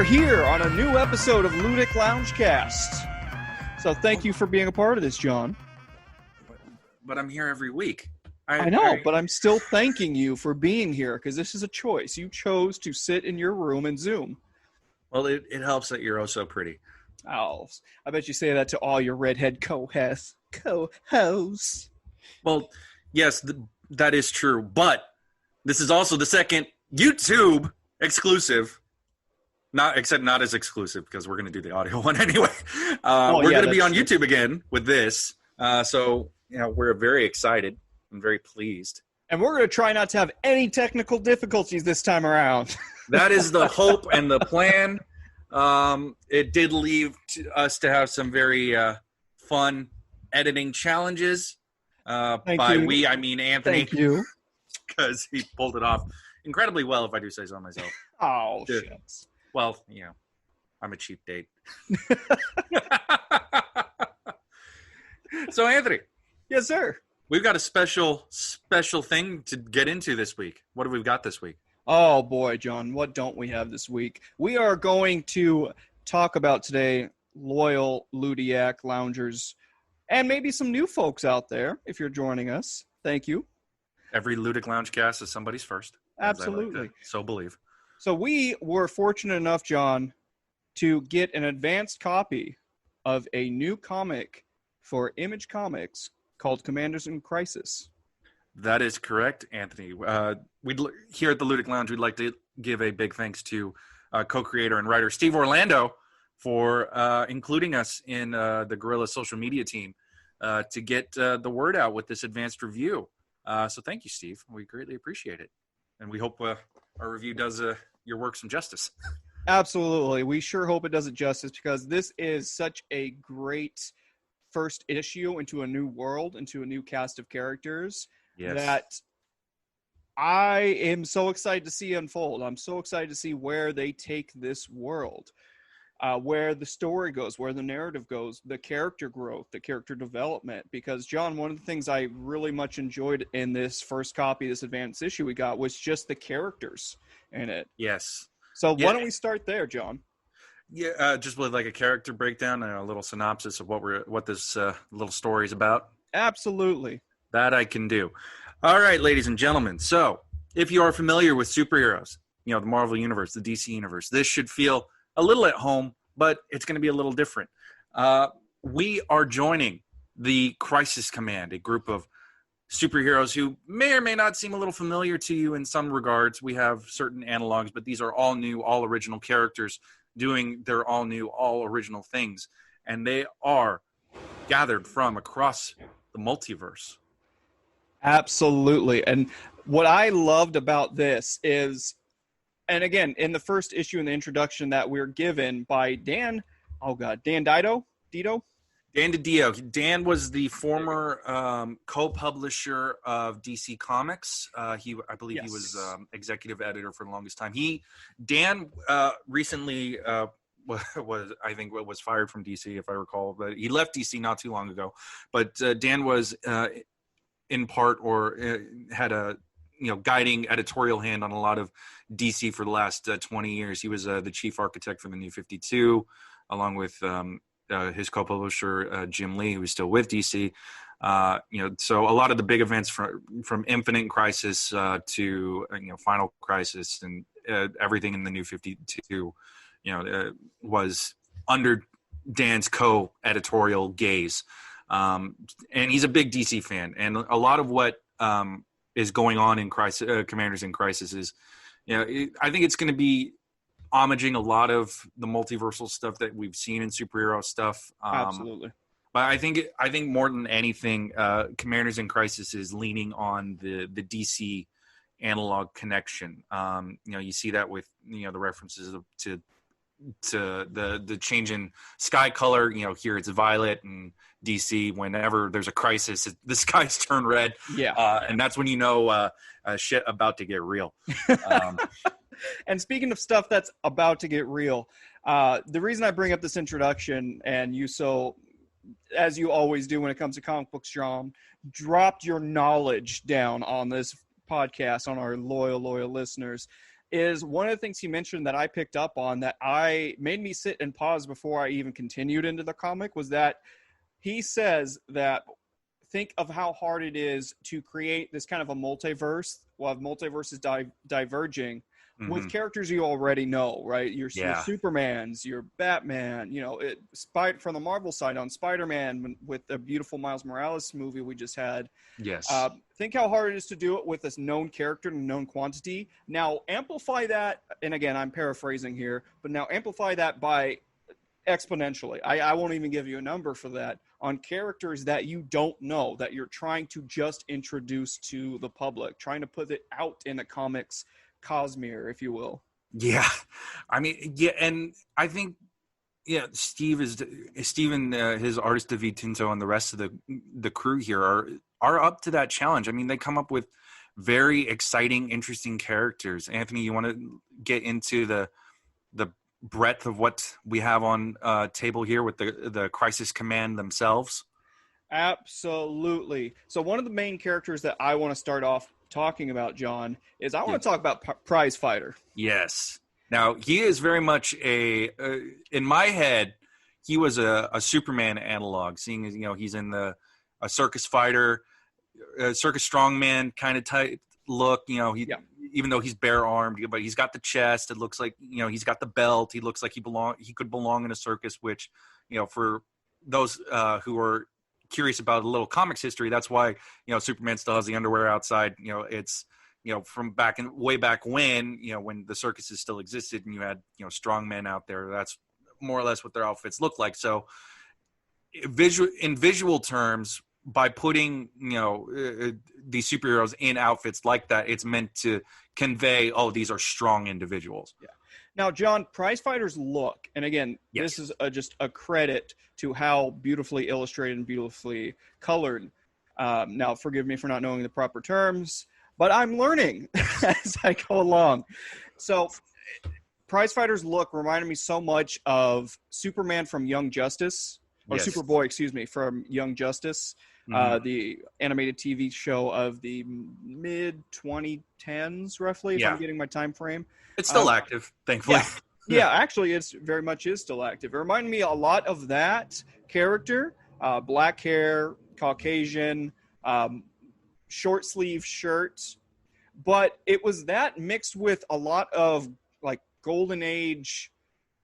here on a new episode of Ludic Loungecast. So thank you for being a part of this, John. But I'm here every week. I know, but I'm still thanking you for being here because this is a choice. You chose to sit in your room and Zoom. Well, it helps that you're oh so pretty. Oh, I bet you say that to all your redhead co-hosts. Well, yes, that is true. But this is also the second YouTube exclusive. Not as exclusive because we're going to do the audio one anyway. We're going to be on YouTube again with this. So, we're very excited and very pleased. And we're going to try not to have any technical difficulties this time around. That is the hope and the plan. It did leave us to have some very fun editing challenges. By you. We, I mean Anthony. Thank you. Because he pulled it off incredibly well, if I do say so myself. Oh, shit. Well, I'm a cheap date. So, Anthony. Yes, sir. We've got a special thing to get into this week. What have we got this week? Oh, boy, John. What don't we have this week? We are going to talk about today loyal Ludic loungers and maybe some new folks out there if you're joining us. Thank you. Every Ludic Loungecast is somebody's first. Absolutely. Like so believe. So we were fortunate enough, John, to get an advanced copy of a new comic for Image Comics called Commanders in Crisis. That is correct, Anthony. Here at the Ludic Lounge, we'd like to give a big thanks to co-creator and writer Steve Orlando for including us in the Guerrilla social media team to get the word out with this advanced review. So thank you, Steve. We greatly appreciate it. And we hope our review does your work some justice. Absolutely. We sure hope it does it justice because this is such a great first issue into a new world, into a new cast of characters that I am so excited to see unfold. I'm so excited to see where they take this world, where the story goes, where the narrative goes, the character growth, the character development. Because, John, one of the things I really much enjoyed in this first copy, this advanced issue we got, was just the characters in it. Yes. So why don't we start there, John? Yeah, just with like a character breakdown and a little synopsis of what this little story is about. Absolutely. That I can do. All right, ladies and gentlemen. So, if you are familiar with superheroes, the Marvel Universe, the DC Universe, this should feel a little at home, but it's going to be a little different. We are joining the Crisis Command, a group of superheroes who may or may not seem a little familiar to you in some regards. We have certain analogs, but these are all new, all original characters doing their all new, all original things. And they are gathered from across the multiverse. Absolutely. And what I loved about this is, and again, in the first issue in the introduction that we're given by Dan DiDio? Dan DiDio. Dan was the former co-publisher of DC Comics. I believe he was executive editor for the longest time. Dan recently was fired from DC, if I recall. But he left DC not too long ago. But Dan was in part had a guiding editorial hand on a lot of DC for the last 20 years. He was the chief architect for the New 52, along with his co-publisher Jim Lee, who's still with DC. So a lot of the big events from Infinite Crisis to Final Crisis and everything in the New 52, was under Dan's co-editorial gaze. And he's a big DC fan, and a lot of what is going on in Commanders in Crisis is, I think it's going to be homaging a lot of the multiversal stuff that we've seen in superhero stuff. Absolutely. But I think more than anything, Commanders in Crisis is leaning on the DC analog connection. You see that with the references to the change in sky color. Here it's violet, and DC, whenever there's a crisis, the skies turn red. Yeah. And that's when shit about to get real. And speaking of stuff that's about to get real, the reason I bring up this introduction, and you as you always do when it comes to comic books, John, dropped your knowledge down on this podcast, on our loyal listeners, is one of the things he mentioned that I picked up on that I made me sit and pause before I even continued into the comic was that he says that think of how hard it is to create this kind of a multiverse while multiverses diverging with characters you already know, right? Your Supermans, your Batman, from the Marvel side on Spider-Man with the beautiful Miles Morales movie we just had. Yes. Think how hard it is to do it with this known character and known quantity. Now amplify that, and again, I'm paraphrasing here, but now amplify that by exponentially. I won't even give you a number for that on characters that you don't know, that you're trying to just introduce to the public, trying to put it out in the comics cosmere, if you will. Yeah. I mean, yeah. And I think, Steven, his artist David Tinto and the rest of the crew here are up to that challenge. I mean, they come up with very exciting, interesting characters. Anthony, you want to get into the breadth of what we have on table here with the Crisis Command themselves? Absolutely. So one of the main characters that I want to start off talking about, John, is I want to talk about Prize Fighter. Yes. Now, he is very much in my head, he was a Superman analog, seeing as, he's in a circus fighter, circus strongman kind of type look, even though he's bare armed, but he's got the chest. It looks like, he's got the belt. He looks like he could belong in a circus, which, for those who are curious about a little comics history, that's why, Superman still has the underwear outside. It's, from way back when the circuses still existed and you had, strong men out there, that's more or less what their outfits look like. So in visual terms, by putting, these superheroes in outfits like that, it's meant to convey, these are strong individuals. Yeah. Now, John, Prize Fighter's look, and again, this is just a credit to how beautifully illustrated and beautifully colored. Now, forgive me for not knowing the proper terms, but I'm learning as I go along. So, Prize Fighter's look reminded me so much of Superman from Young Justice, or Superboy, from Young Justice. The animated TV show of the mid-2010s, roughly, if I'm getting my time frame. It's still active, thankfully. Yeah, actually, it's very much is still active. It reminded me a lot of that character, black hair, Caucasian, short sleeve shirt. But it was that mixed with a lot of, like, Golden Age,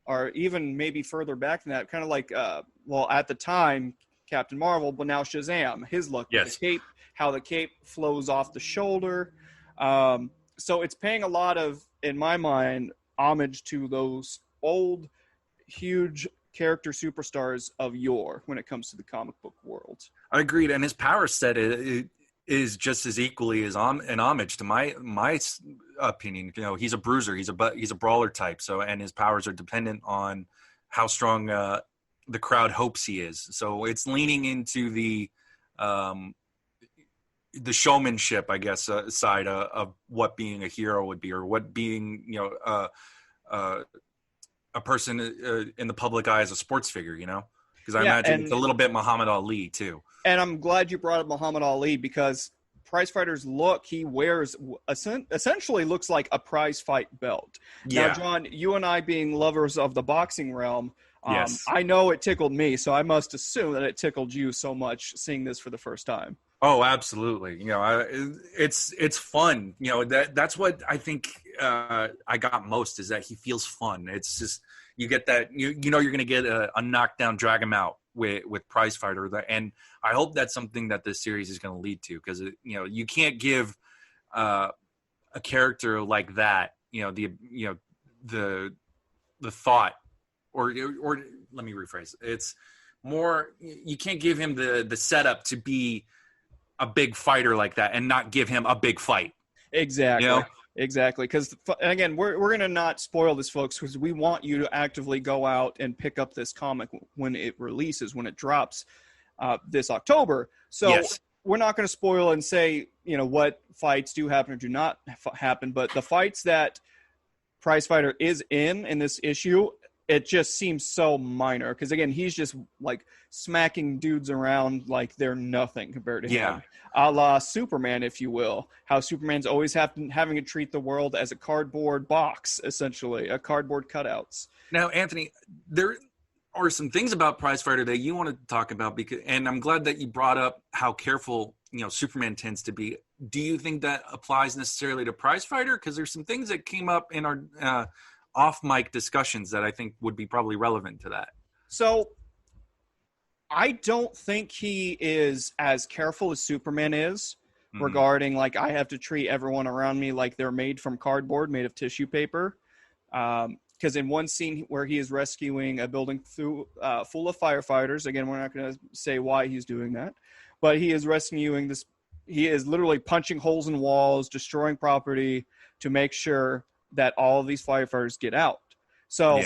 or even maybe further back than that, kind of like, at the time, Captain Marvel, but now Shazam, his look, the cape, how the cape flows off the shoulder. So it's paying a lot of, in my mind, homage to those old, huge character superstars of yore when it comes to the comic book world. I agreed, and his power set is just as equally as an homage to my opinion. He's a bruiser, he's a brawler type, so, and his powers are dependent on how strong the crowd hopes he is. So it's leaning into the showmanship, I guess, side of what being a hero would be, or what being, a person in the public eye as a sports figure, because I imagine it's a little bit Muhammad Ali too. And I'm glad you brought up Muhammad Ali, because Prize Fighter's look, he wears essentially looks like a prize fight belt. Yeah. Now, John, you and I being lovers of the boxing realm, I know it tickled me, so I must assume that it tickled you so much seeing this for the first time. Oh, absolutely. It's fun. That's what I think I got most, is that he feels fun. It's just, you get that, you're going to get a knockdown, drag him out with Prize Fighter. And I hope that's something that this series is going to lead to, because, you can't give a character like that, the thought, or let me rephrase. It's more, you can't give him the setup to be a big fighter like that and not give him a big fight. Exactly. Exactly. Because, and again, we're going to not spoil this, folks, because we want you to actively go out and pick up this comic when it releases, when it drops this October. So we're not going to spoil and say, what fights do happen or do not happen. But the fights that Prize Fighter is in this issue, it just seems so minor because, again, he's just like smacking dudes around like they're nothing compared to him. A la Superman, if you will. How Superman's always having to treat the world as a cardboard box, essentially, a cardboard cutouts. Now, Anthony, there are some things about Prizefighter that you want to talk about, and I'm glad that you brought up how careful Superman tends to be. Do you think that applies necessarily to Prizefighter? Because there's some things that came up in our off-mic discussions that I think would be probably relevant to that. So I don't think he is as careful as Superman is regarding, like, I have to treat everyone around me like they're made from cardboard, made of tissue paper. Because in one scene where he is rescuing a building full of firefighters, again, we're not going to say why he's doing that, but he is rescuing this. He is literally punching holes in walls, destroying property to make sure that all of these firefighters get out. So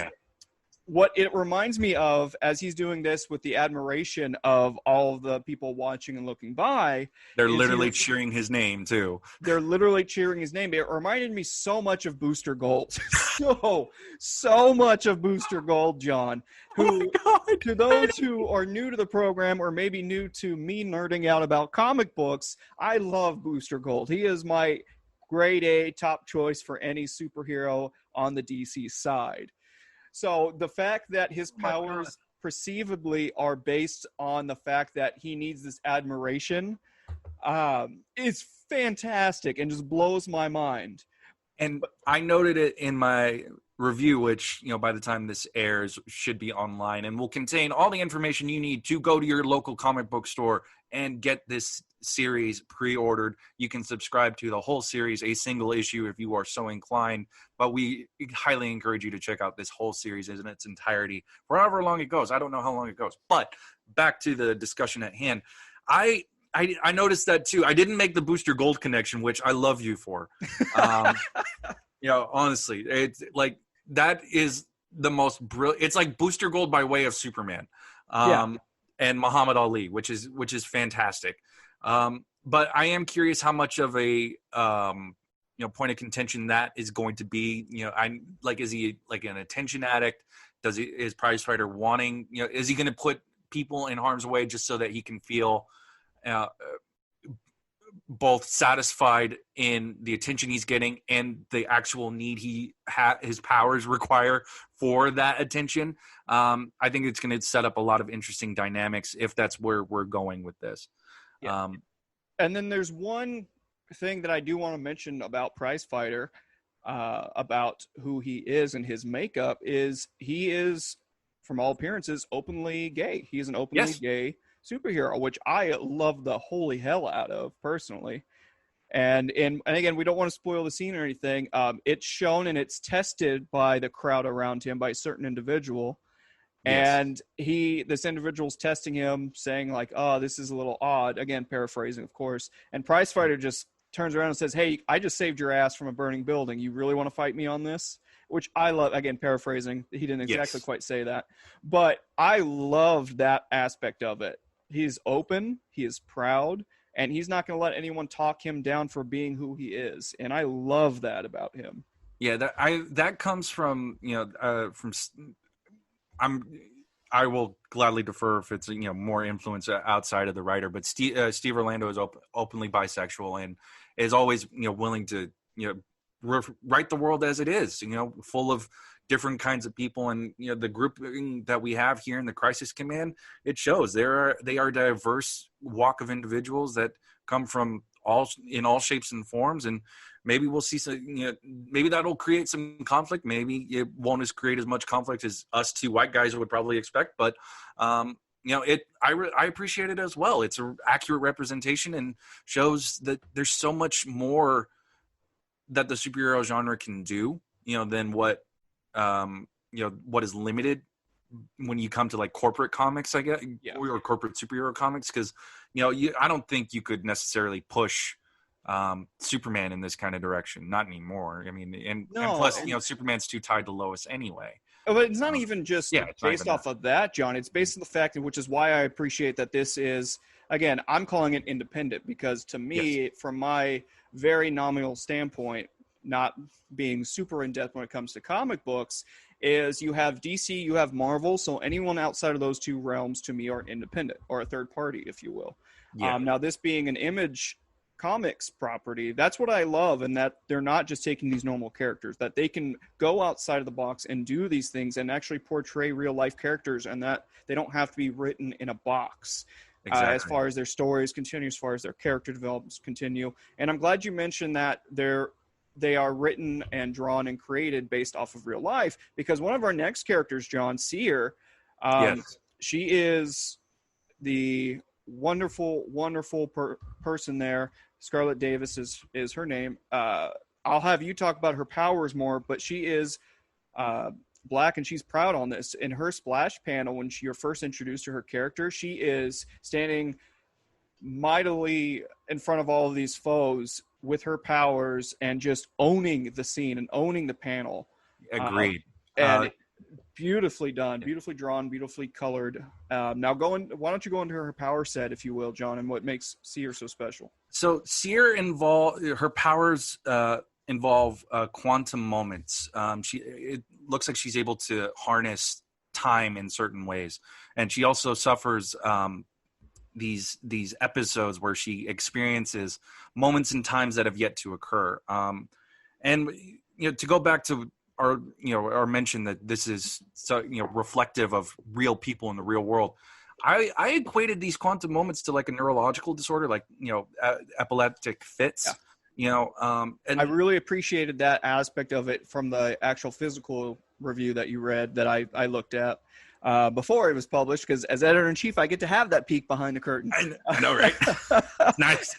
what it reminds me of, as he's doing this with the admiration of all of the people watching and looking by, they're literally cheering his name too. They're literally cheering his name. It reminded me so much of Booster Gold. so much of Booster Gold, John, who, to those who are new to the program or maybe new to me nerding out about comic books, I love Booster Gold. He is my grade A top choice for any superhero on the DC side. So the fact that his powers perceivably are based on the fact that he needs this admiration is fantastic and just blows my mind. And I noted it in my review, which, by the time this airs should be online and will contain all the information you need to go to your local comic book store and get this series pre-ordered. You can subscribe to the whole series, a single issue if you are so inclined, but we highly encourage you to check out this whole series in its entirety for however long it goes. I don't know how long it goes, but back to the discussion at hand. I noticed that too. I didn't make the Booster Gold connection, which I love you for. Honestly, it's like, that is the most brilliant. It's like Booster Gold by way of Superman, and Muhammad Ali, which is fantastic. But I am curious how much of a point of contention that is going to be. Is he like an attention addict? Is Prizefighter wanting? Is he going to put people in harm's way just so that he can feel both satisfied in the attention he's getting and the actual need his powers require for that attention? I think it's going to set up a lot of interesting dynamics if that's where we're going with this. Yeah. And then there's one thing that I do want to mention about Prizefighter, about who he is and his makeup, is he is, from all appearances, openly gay. He is an openly gay superhero, which I love the holy hell out of personally. And again, we don't want to spoil the scene or anything. It's shown and it's tested by the crowd around him, by a certain individual. And this individual's testing him, saying like, "Oh, this is a little odd." Again, paraphrasing, of course. And Prizefighter just turns around and says, "Hey, I just saved your ass from a burning building. You really want to fight me on this?" Which I love. Again, paraphrasing. He didn't exactly quite say that, but I loved that aspect of it. He's open. He is proud. And he's not going to let anyone talk him down for being who he is. And I love that about him. Yeah, that comes from, I will gladly defer if it's, more influence outside of the writer, but Steve Orlando is openly bisexual and is always, willing to, write the world as it is, full of different kinds of people. And, the group that we have here in the Crisis Command, it shows they are a diverse walk of individuals that come from all shapes and forms. And maybe we'll see some, maybe that'll create some conflict. Maybe it won't create as much conflict as us two white guys would probably expect, but, I appreciate it as well. It's an accurate representation and shows that there's so much more that the superhero genre can do, than what is limited when you come to like corporate comics, I guess, or corporate superhero comics. Cause I don't think you could necessarily push Superman in this kind of direction. Not anymore. I mean, and plus, Superman's too tied to Lois anyway. But it's not even just based off of that, John. It's based on the fact, which is why I appreciate that this is, again, I'm calling it independent, because to me, from my very nominal standpoint, not being super in-depth when it comes to comic books, is you have DC, you have Marvel, so anyone outside of those two realms to me are independent or a third party, if you will. Yeah. Now, this being an Image Comics property, that's what I love, and that they're not just taking these normal characters, that they can go outside of the box and do these things and actually portray real life characters, and that they don't have to be written in a box. Exactly. As far as their stories continue, as far as their character developments continue. And I'm glad you mentioned that they are written and drawn and created based off of real life, because one of our next characters, John Seer, yes. She is the wonderful person there. Scarlett Davis is her name. I'll have you talk about her powers more, but she is Black, and she's proud on this. In her splash panel, when you're first introduced to her character, she is standing mightily in front of all of these foes with her powers and just owning the scene and owning the panel. Agreed. And beautifully done, beautifully drawn, beautifully colored. Why don't you go into her power set, if you will, John, and what makes Seer so special? So Seer her powers involve quantum moments. It looks like she's able to harness time in certain ways, and she also suffers these episodes where she experiences moments in times that have yet to occur. And to go back to our mention that this is reflective of real people in the real world. I equated these quantum moments to like a neurological disorder, like epileptic fits. Yeah. And I really appreciated that aspect of it from the actual physical review that you read that I looked at before it was published, because as editor-in-chief, I get to have that peek behind the curtain. I know, right? Nice.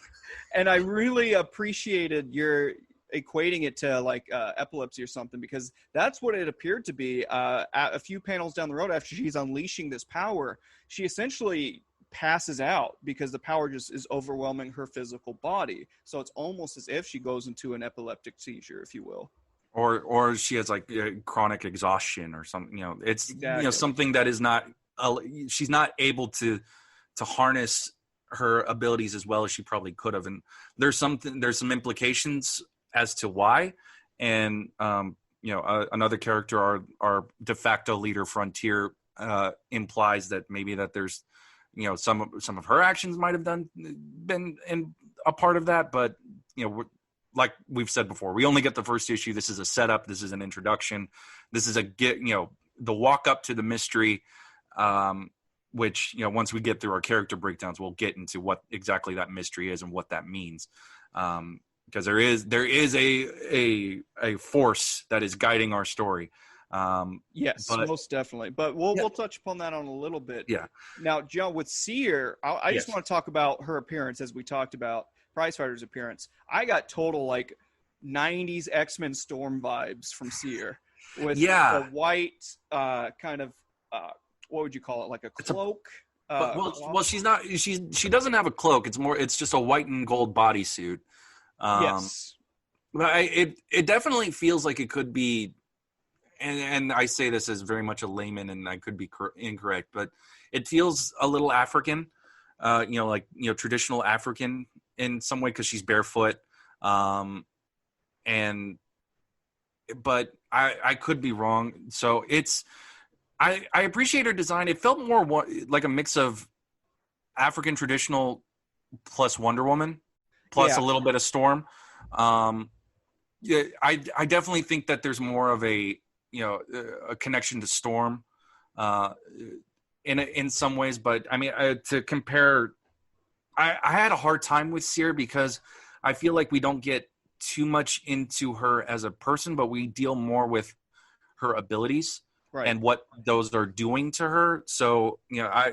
And I really appreciated your equating it to like epilepsy or something, because that's what it appeared to be. A few panels down the road, after she's unleashing this power, she essentially passes out because the power just is overwhelming her physical body. So it's almost as if she goes into an epileptic seizure, if you will. Or she has like chronic exhaustion or something. It's exactly. Something that is not. She's not able to harness her abilities as well as she probably could have. And there's some implications as to why. And another character, our de facto leader, Frontier, implies that maybe that there's some of her actions might have been in a part of that, but like we've said before, we only get the first issue. This is a setup. This is an introduction. This is the walk up to the mystery, which once we get through our character breakdowns, we'll get into what exactly that mystery is and what that means. Because there is a force that is guiding our story. Yes, most definitely. But we'll touch upon that on a little bit. Yeah. Now, John, with Seer, I just want to talk about her appearance, as we talked about Prizefighter's appearance. I got total like 90s X-Men Storm vibes from Seer with the white kind of what would you call it, like a cloak? She's not. She doesn't have a cloak. It's just a white and gold bodysuit. Yes. But it definitely feels like it could be, and I say this as very much a layman, and I could be incorrect, but it feels a little African, traditional African in some way, because she's barefoot. But I could be wrong. So I appreciate her design. It felt more like a mix of African traditional plus Wonder Woman plus a little bit of Storm. I definitely think that there's more of a connection to Storm in some ways, but I mean, to compare, I had a hard time with Seer because I feel like we don't get too much into her as a person, but we deal more with her abilities and what those are doing to her. So, I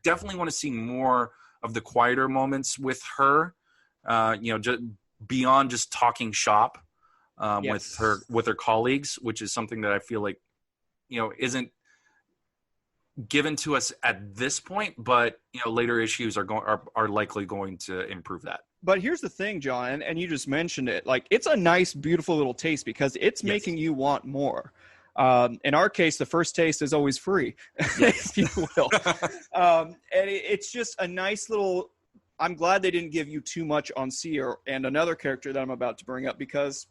definitely want to see more of the quieter moments with her, just beyond just talking shop with her colleagues, which is something that I feel like, isn't given to us at this point, but later issues are likely going to improve that. But here's the thing, John, and you just mentioned it, like it's a nice, beautiful little taste because it's making you want more. In our case, the first taste is always free, if you will. And it's just a nice little, I'm glad they didn't give you too much on Seer and another character that I'm about to bring up, because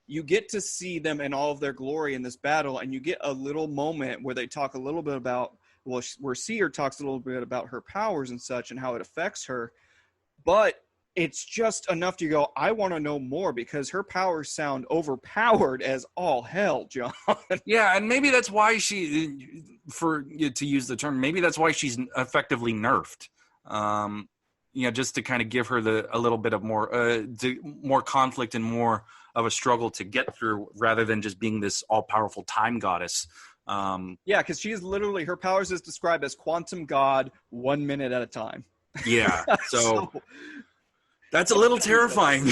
you get to see them in all of their glory in this battle, and you get a little moment where they talk a little bit about, well, where Seer talks a little bit about her powers and such and how it affects her. But it's just enough to go, I want to know more, because her powers sound overpowered as all hell, John. Yeah, and maybe that's why she, to use the term, maybe that's why she's effectively nerfed. Just to kind of give her a little bit of more conflict and more of a struggle to get through, rather than just being this all-powerful time goddess. Because she is literally, her powers is described as quantum god 1 minute at a time. Yeah, so that's a little terrifying.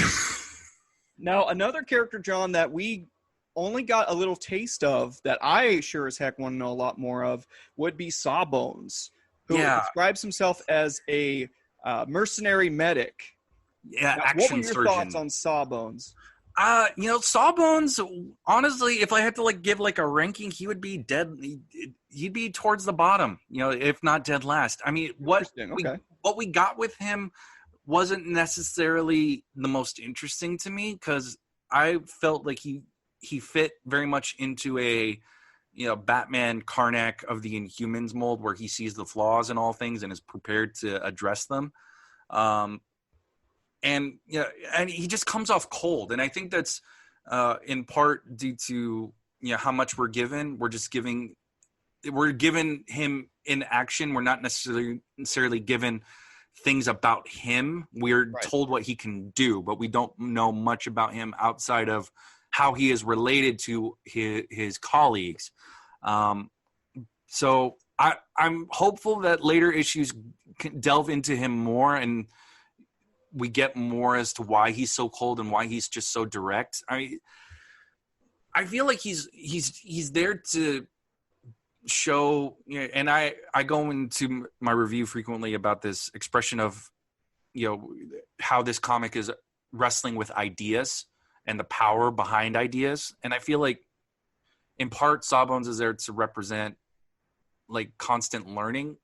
Now, another character, John, that we only got a little taste of, that I sure as heck want to know a lot more of, would be Sawbones, who describes himself as a mercenary medic. Yeah, now, action what were your surgeon. Thoughts on Sawbones? Sawbones, honestly, if I had to give a ranking, he would be dead. He'd be towards the bottom, if not dead last. I mean, what we got with him wasn't necessarily the most interesting to me, because I felt like he fit very much into a Batman Karnak of the Inhumans mold, where he sees the flaws in all things and is prepared to address them. And he just comes off cold, and I think that's in part due to how much we're given. We're given him in action. We're not necessarily given things about him. We're told what he can do, but we don't know much about him outside of how he is related to his colleagues. So I'm hopeful that later issues can delve into him more, and we get more as to why he's so cold and why he's just so direct. I feel like he's there to show, and I go into my review frequently about this expression of, how this comic is wrestling with ideas and the power behind ideas. And I feel like in part Sawbones is there to represent constant learning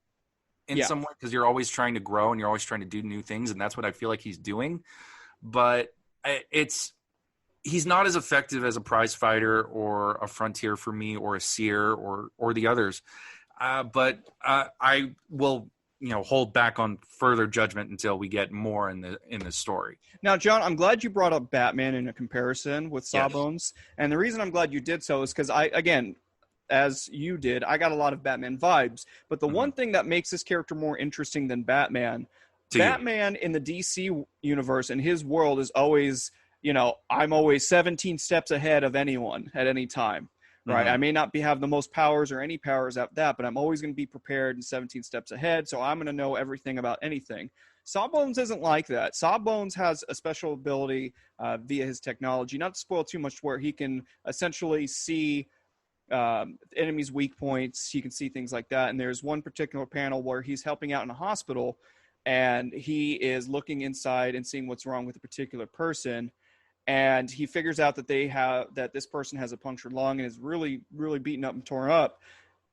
in some way, because you're always trying to grow and you're always trying to do new things, and that's what I feel like he's doing. But he's not as effective as a prize fighter or a Frontier for me, or a Seer or the others. But I will hold back on further judgment until we get more in the story. Now, John, I'm glad you brought up Batman in a comparison with Sawbones. Yes. And the reason I'm glad you did so is because as you did, I got a lot of Batman vibes. But the one thing that makes this character more interesting than Batman in the DC universe, in his world, is always, I'm always 17 steps ahead of anyone at any time, right? I may not have the most powers or any powers at that, but I'm always going to be prepared and 17 steps ahead, so I'm going to know everything about anything. Sawbones isn't like that. Sawbones has a special ability via his technology, not to spoil too much, where he can essentially see enemies' weak points. He can see things like that. And there's one particular panel where he's helping out in a hospital, and he is looking inside and seeing what's wrong with a particular person. And he figures out that this person has a punctured lung and is really, really beaten up and torn up.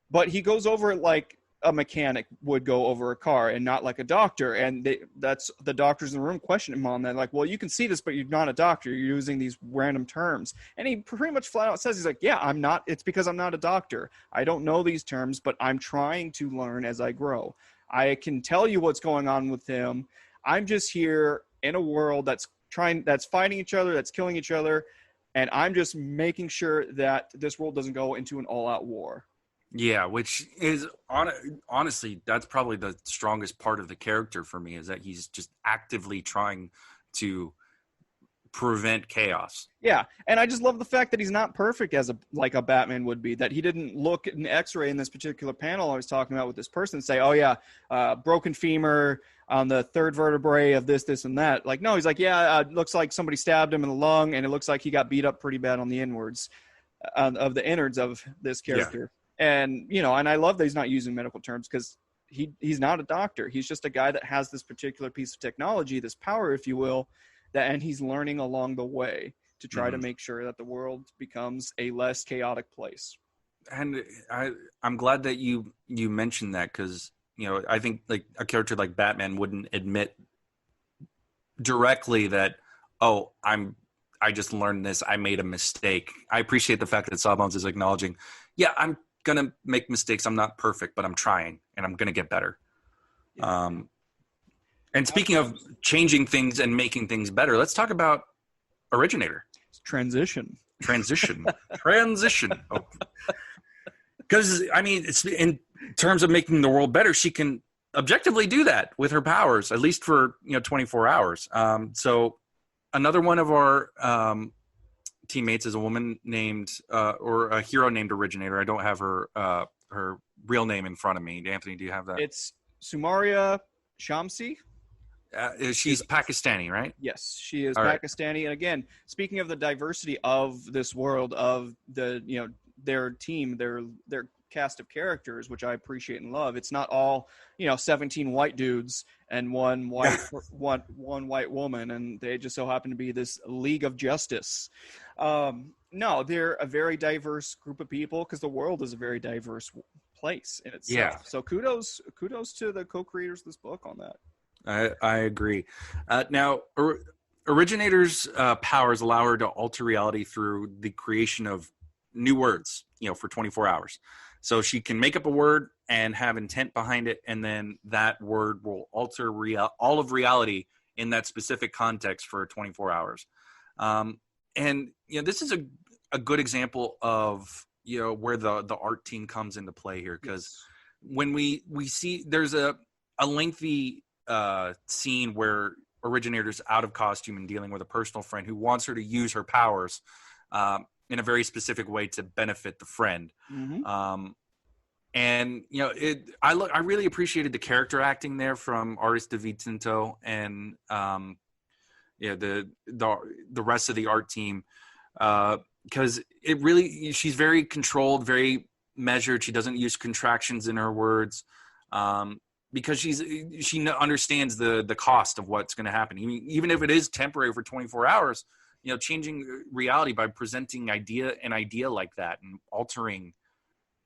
But he goes over it like a mechanic would go over a car, and not like a doctor. And that's the doctors in the room question him on that. Like, well, you can see this, but you're not a doctor. You're using these random terms. And he pretty much flat out says, he's like, yeah, I'm not. It's because I'm not a doctor. I don't know these terms, but I'm trying to learn as I grow. I can tell you what's going on with him. I'm just here in a world that's fighting each other, that's killing each other. And I'm just making sure that this world doesn't go into an all-out war. Yeah, which is honestly, that's probably the strongest part of the character for me, is that he's just actively trying to prevent chaos. Yeah, and I just love the fact that he's not perfect as a Batman would be, that he didn't look at an x-ray in this particular panel I was talking about with this person and say, oh yeah, broken femur on the third vertebrae of this, and that. Like, no, he's like, yeah, it looks like somebody stabbed him in the lung, and it looks like he got beat up pretty bad on the innards of the innards of this character. Yeah. And, and I love that he's not using medical terms, because he's not a doctor. He's just a guy that has this particular piece of technology, this power, if you will, and he's learning along the way to try to make sure that the world becomes a less chaotic place. And I'm glad that you mentioned that, because, I think like a character like Batman wouldn't admit directly that, oh, I I just learned this. I made a mistake. I appreciate the fact that Sawbones is acknowledging, yeah, I'm going to make mistakes. I'm not perfect, but I'm trying and I'm going to get better. Yeah. And speaking of changing things and making things better, let's talk about Originator. Transition. Because, I mean, it's in terms of making the world better, she can objectively do that with her powers, at least for 24 hours. So another one of our teammates is a woman named or a hero named Originator. I don't have her real name in front of me. Anthony, do you have that? It's Sumaria Shamsi. She's Pakistani, right? Yes, she is All Pakistani. right. And again, speaking of the diversity of this world, of the their team, their cast of characters, which I appreciate and love. It's not all 17 white dudes and one white woman, and they just so happen to be this League of Justice. No, they're a very diverse group of people because the world is a very diverse place in itself. Yeah. So kudos to the co-creators of this book on that. I agree. Now, Originator's powers allow her to alter reality through the creation of new words, for 24 hours. So she can make up a word and have intent behind it, and then that word will alter all of reality in that specific context for 24 hours. And this is a good example of where the art team comes into play here, because when we see there's a lengthy scene where Originator's out of costume and dealing with a personal friend who wants her to use her powers in a very specific way to benefit the friend. Mm-hmm. And I really appreciated the character acting there from artist David Tinto and the rest of the art team, because she's very controlled, very measured. She doesn't use contractions in her words. Because she understands the cost of what's going to happen. Even if it is temporary for 24 hours, changing reality by presenting an idea like that and altering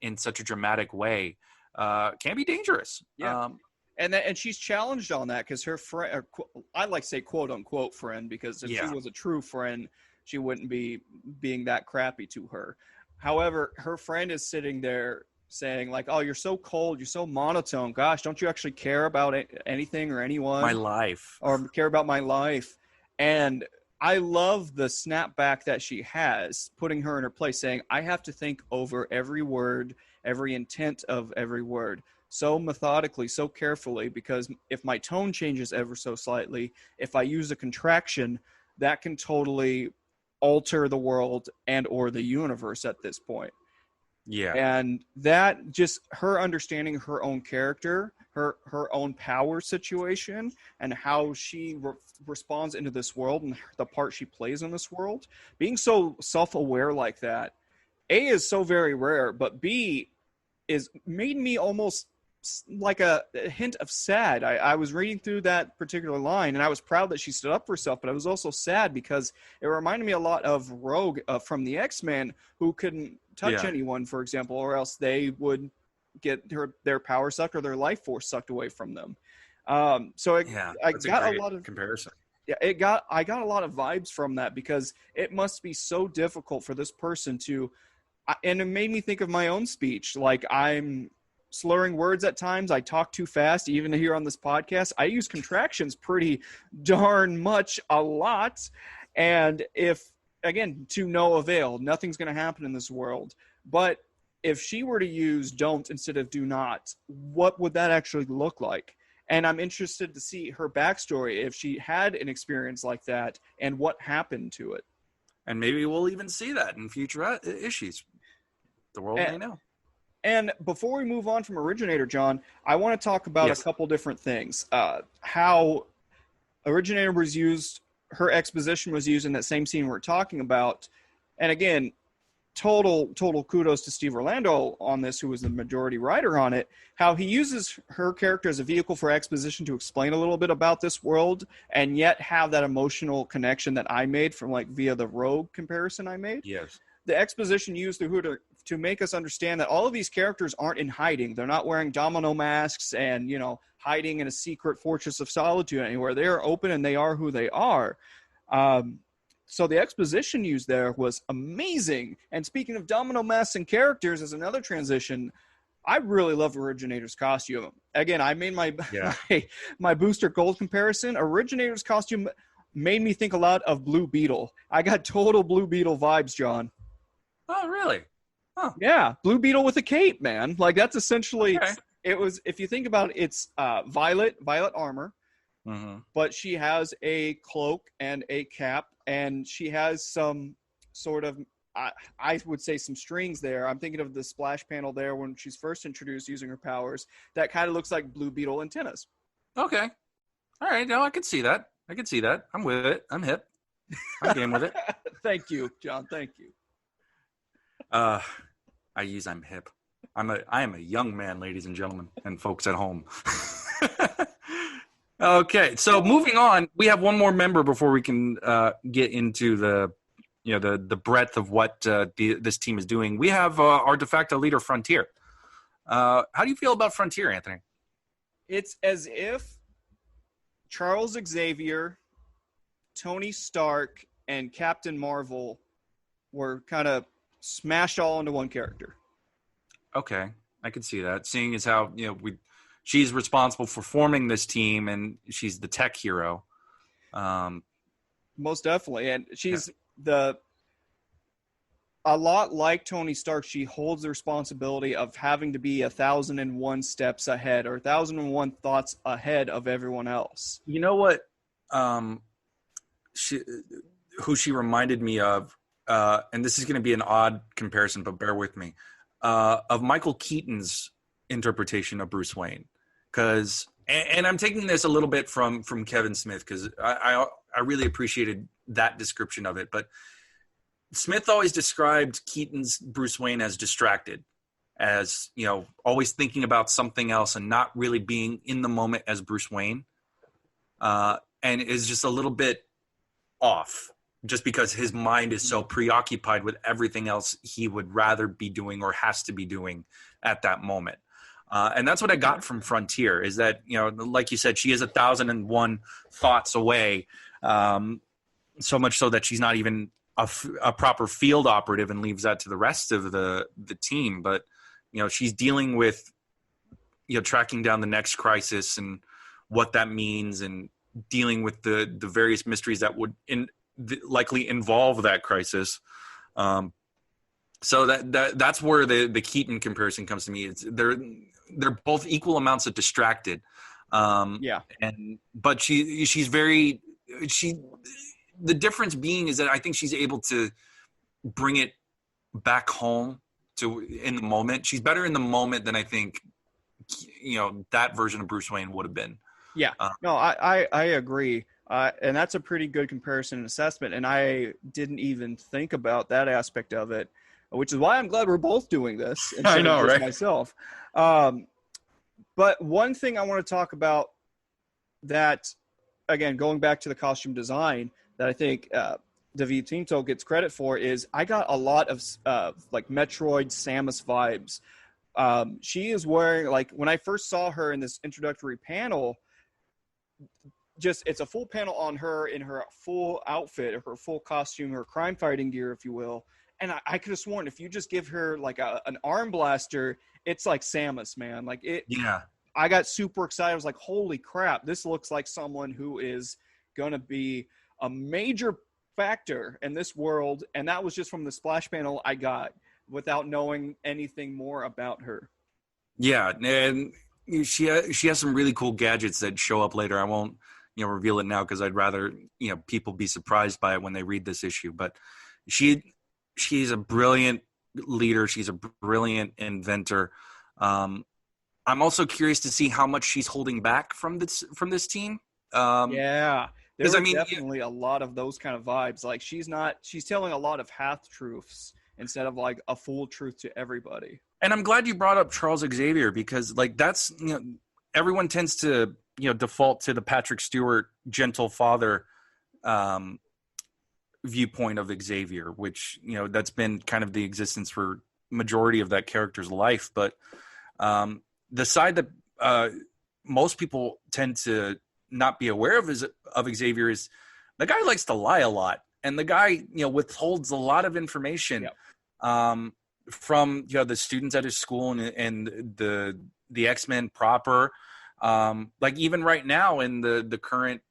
in such a dramatic way can be dangerous. Yeah. And she's challenged on that because her friend, I like to say quote unquote friend, because if she was a true friend, she wouldn't be being that crappy to her. However, her friend is sitting there saying like, oh, you're so cold, you're so monotone, gosh, don't you actually care about anything or anyone, my life, or care about my life? And I love the snapback that she has, putting her in her place, saying I have to think over every word, every intent of every word, so methodically, so carefully, because if my tone changes ever so slightly, if I use a contraction, that can totally alter the world and or the universe at this point. Yeah. And that just her understanding her own character, her own power situation, and how she responds into this world and the part she plays in this world, being so self-aware like that, A, is so very rare, but B, is made me almost like a hint of sad. I was reading through that particular line, and I was proud that she stood up for herself, but I was also sad because it reminded me a lot of Rogue from the X-Men, who couldn't touch anyone, for example, or else they would get their power sucked or their life force sucked away from them. So I got a lot of comparison. Yeah, I got a lot of vibes from that, because it must be so difficult for this person to, and it made me think of my own speech. Like, I'm slurring words at times. I talk too fast, even here on this podcast. I use contractions pretty darn much a lot. And again, to no avail, nothing's going to happen in this world. But if she were to use don't instead of do not, what would that actually look like? And I'm interested to see her backstory, if she had an experience like that and what happened to it. And maybe we'll even see that in future issues. The world may know. And before we move on from Originator, John, I want to talk about a couple different things. How Originator was used, her exposition was used in that same scene we're talking about. And again, total kudos to Steve Orlando on this, who was the majority writer on it, how he uses her character as a vehicle for exposition to explain a little bit about this world, and yet have that emotional connection that I made from via the Rogue comparison I made. Yes. The exposition used through her to make us understand that all of these characters aren't in hiding. They're not wearing domino masks and, hiding in a secret fortress of solitude anywhere. They are open and they are who they are. So the exposition used there was amazing. And speaking of domino masks and characters as another transition, I really love Originator's costume. Again, I made my Booster Gold comparison. Originator's costume made me think a lot of Blue Beetle. I got total Blue Beetle vibes, John. Oh, really? Huh. Yeah, Blue Beetle with a cape, man. Like, that's essentially it was. If you think about it, it's violet armor, but she has a cloak and a cap, and she has some sort of I would say some strings there. I'm thinking of the splash panel there when she's first introduced using her powers. That kind of looks like Blue Beetle antennas. Okay. All right. No, I can see that. I'm with it. I'm hip. I'm game with it. Thank you, John. Thank you. I'm hip. I am a young man, ladies and gentlemen, and folks at home. Okay. So moving on, we have one more member before we can get into the breadth of what this team is doing. We have our de facto leader, Frontier. How do you feel about Frontier, Anthony? It's as if Charles Xavier, Tony Stark, and Captain Marvel were kind of smashed all into one character. Okay, I can see that. Seeing as how she's responsible for forming this team, and she's the tech hero. Most definitely, and she's a lot like Tony Stark. She holds the responsibility of having to be 1,001 steps ahead, or 1,001 thoughts ahead of everyone else. You know what? Who she reminded me of, and this is going to be an odd comparison, but bear with me, of Michael Keaton's interpretation of Bruce Wayne. And I'm taking this a little bit from Kevin Smith, because I really appreciated that description of it. But Smith always described Keaton's Bruce Wayne as distracted, as, always thinking about something else and not really being in the moment as Bruce Wayne, and is just a little bit off, just because his mind is so preoccupied with everything else he would rather be doing or has to be doing at that moment. And that's what I got from Frontier, is that, like you said, she is 1,001 thoughts away, so much so that she's not even a proper field operative and leaves that to the rest of the team. But, she's dealing with, tracking down the next crisis and what that means, and dealing with the various mysteries that would likely involve that crisis. So that's where the Keaton comparison comes to me. They're both equal amounts of distracted. But she's very the difference being is that I think she's able to bring it back home in the moment. She's better in the moment than I think that version of Bruce Wayne would have been. Yeah. No, I agree. And that's a pretty good comparison and assessment. And I didn't even think about that aspect of it, which is why I'm glad we're both doing this. I know, right? Myself. But one thing I want to talk about that, again, going back to the costume design, that I think David Tinto gets credit for, is I got a lot of like Metroid Samus vibes. She is wearing, like, when I first saw her in this introductory panel, it's a full panel on her in her full outfit, her full costume, her crime fighting gear, if you will. And I could have sworn if you just give her like an arm blaster, it's like Samus, man. Like it. Yeah. I got super excited. I was like, holy crap, this looks like someone who is going to be a major factor in this world. And that was just from the splash panel I got without knowing anything more about her. Yeah. And she has some really cool gadgets that show up later. I won't, reveal it now, because I'd rather, people be surprised by it when they read this issue. But she's a brilliant leader. She's a brilliant inventor. I'm also curious to see how much she's holding back from this team. There's definitely a lot of those kind of vibes. Like she's telling a lot of half truths instead of like a full truth to everybody. And I'm glad you brought up Charles Xavier, because like that's, everyone tends to, default to the Patrick Stewart gentle father viewpoint of Xavier, which, that's been kind of the existence for majority of that character's life. But the side that most people tend to not be aware of Xavier is the guy likes to lie a lot. and the guy, withholds a lot of information from the students at his school and the X-Men proper. Like even right now in the current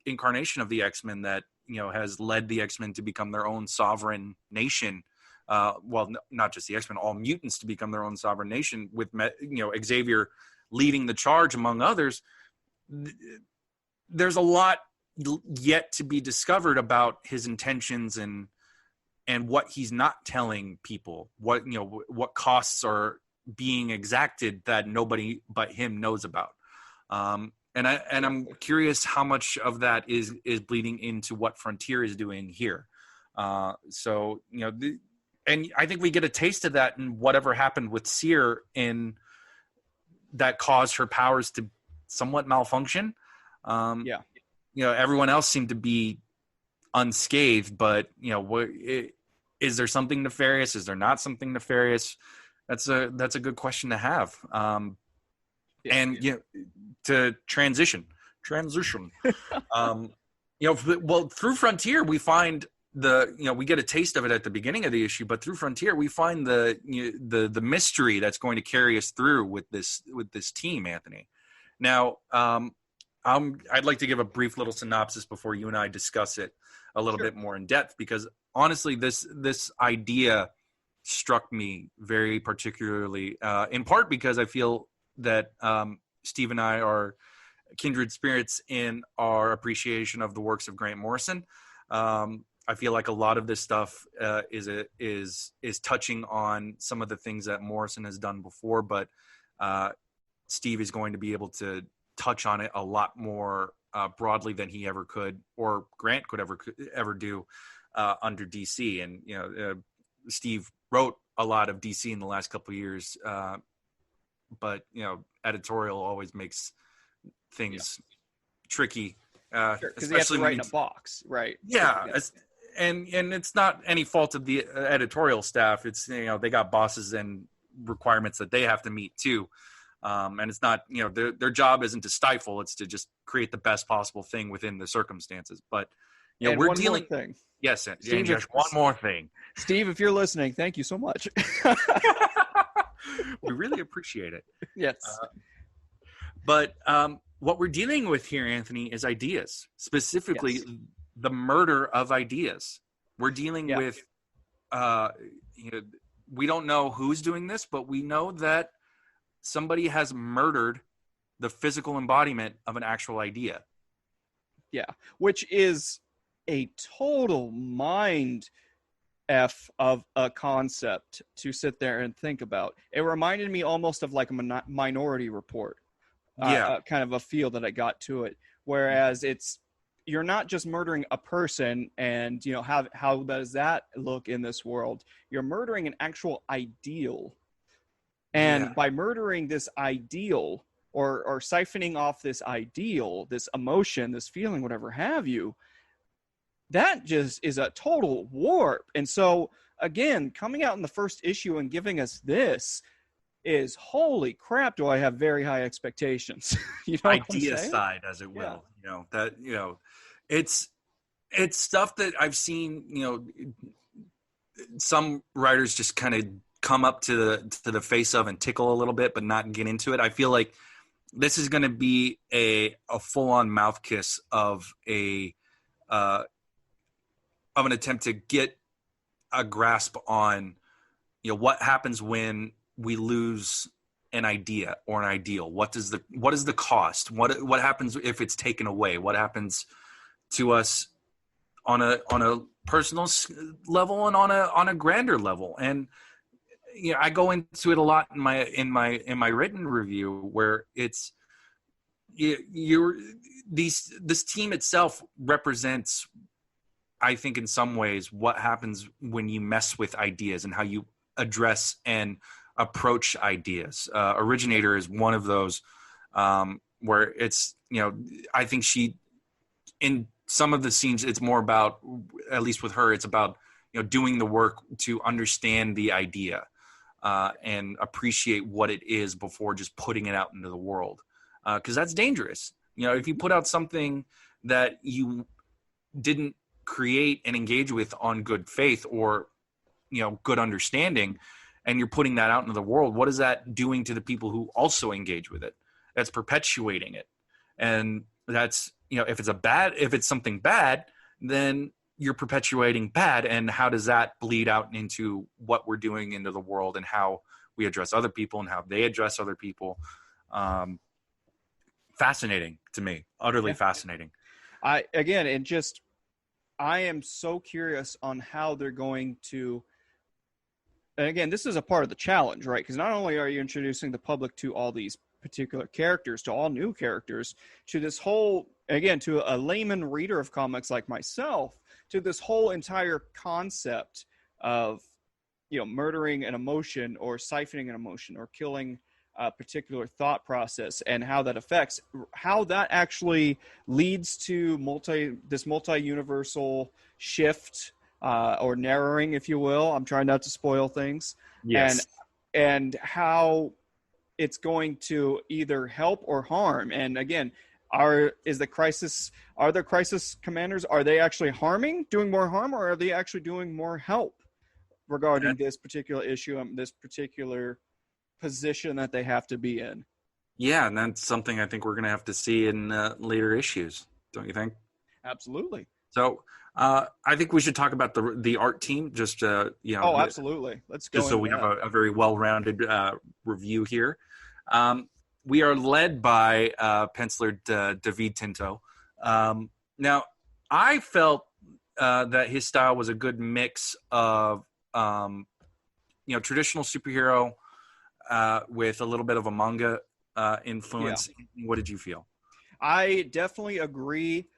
incarnation of the X-Men that has led the X-Men to become their own sovereign nation. Well, not just the X-Men, all mutants to become their own sovereign nation with Xavier leading the charge among others. There's a lot yet to be discovered about his intentions and what he's not telling people, what costs are being exacted that nobody but him knows about. And I'm curious how much of that is bleeding into what Frontier is doing here. So and I think we get a taste of that in whatever happened with Seer in that caused her powers to somewhat malfunction. Everyone else seemed to be unscathed, but is there something nefarious? Is there not something nefarious? That's a good question to have. To transition. Well, through Frontier, we find we get a taste of it at the beginning of the issue, but through Frontier, we find the mystery that's going to carry us through with this team, Anthony. Now, I'd like to give a brief little synopsis before you and I discuss it a little bit more in depth, because honestly, this idea struck me very particularly, in part because I feel that Steve and I are kindred spirits in our appreciation of the works of Grant Morrison. I feel like a lot of this stuff is touching on some of the things that Morrison has done before, but Steve is going to be able to touch on it a lot more broadly than he ever could, or Grant could ever do under DC. And Steve wrote a lot of DC in the last couple of years, but editorial always makes things tricky, because he has to write in a box, right? And it's not any fault of the editorial staff. It's they got bosses and requirements that they have to meet too, and it's not their job isn't to stifle; it's to just create the best possible thing within the circumstances. But we're dealing. More thing. Yes, Steve, and one more thing, Steve. If you're listening, thank you so much. We really appreciate it. Yes. But what we're dealing with here, Anthony, is ideas, specifically the murder of ideas. We're dealing with, we don't know who's doing this, but we know that somebody has murdered the physical embodiment of an actual idea. Yeah, which is a total mind F of a concept to sit there and think about. It reminded me almost of like a Minority Report, kind of a feel that I got to it. Whereas you're not just murdering a person and, how does that look in this world? You're murdering an actual ideal. And by murdering this ideal or siphoning off this ideal, this emotion, this feeling, whatever have you, that just is a total warp. And so, again, coming out in the first issue and giving us this is, holy crap, do I have very high expectations. Idea side, as it will. It's stuff that I've seen, some writers just kind of come up to the face of and tickle a little bit, but not get into it. I feel like this is going to be a full-on mouth kiss of of an attempt to get a grasp on, what happens when we lose an idea or an ideal. What is the cost? What happens if it's taken away? What happens to us on a personal level and on a grander level? And I go into it a lot in my written review, where it's this team itself represents, I think, in some ways, what happens when you mess with ideas and how you address and approach ideas. Originator is one of those, where it's, I think in some of the scenes, it's more about, at least with her, it's about, doing the work to understand the idea and appreciate what it is before just putting it out into the world. Because that's dangerous. If you put out something that you didn't create and engage with on good faith or, good understanding, and you're putting that out into the world, what is that doing to the people who also engage with it? That's perpetuating it. And that's, if it's something bad, then you're perpetuating bad. And how does that bleed out into what we're doing into the world and how we address other people and how they address other people? Fascinating to me, utterly fascinating. I am so curious on how they're going to, and again, this is a part of the challenge, right? Because not only are you introducing the public to all these particular characters, to all new characters, to this whole, again, to a layman reader of comics like myself, to this whole entire concept of, murdering an emotion or siphoning an emotion or killing a particular thought process and how that affects, how that actually leads to this multi-universal shift or narrowing, if you will. I'm trying not to spoil things. Yes. And how it's going to either help or harm. And again, are there crisis commanders? Are they actually doing more harm, or are they actually doing more help regarding this particular issue and this particular position that they have to be in? Yeah, and that's something I think we're going to have to see in later issues, don't you think? Absolutely. So I think we should talk about the art team. Just Oh, absolutely. Let's go. Just so we have a very well-rounded review here. We are led by penciler David Tinto. Now, I felt that his style was a good mix of traditional superhero with a little bit of a manga influence. Yeah. What did you feel? I definitely agree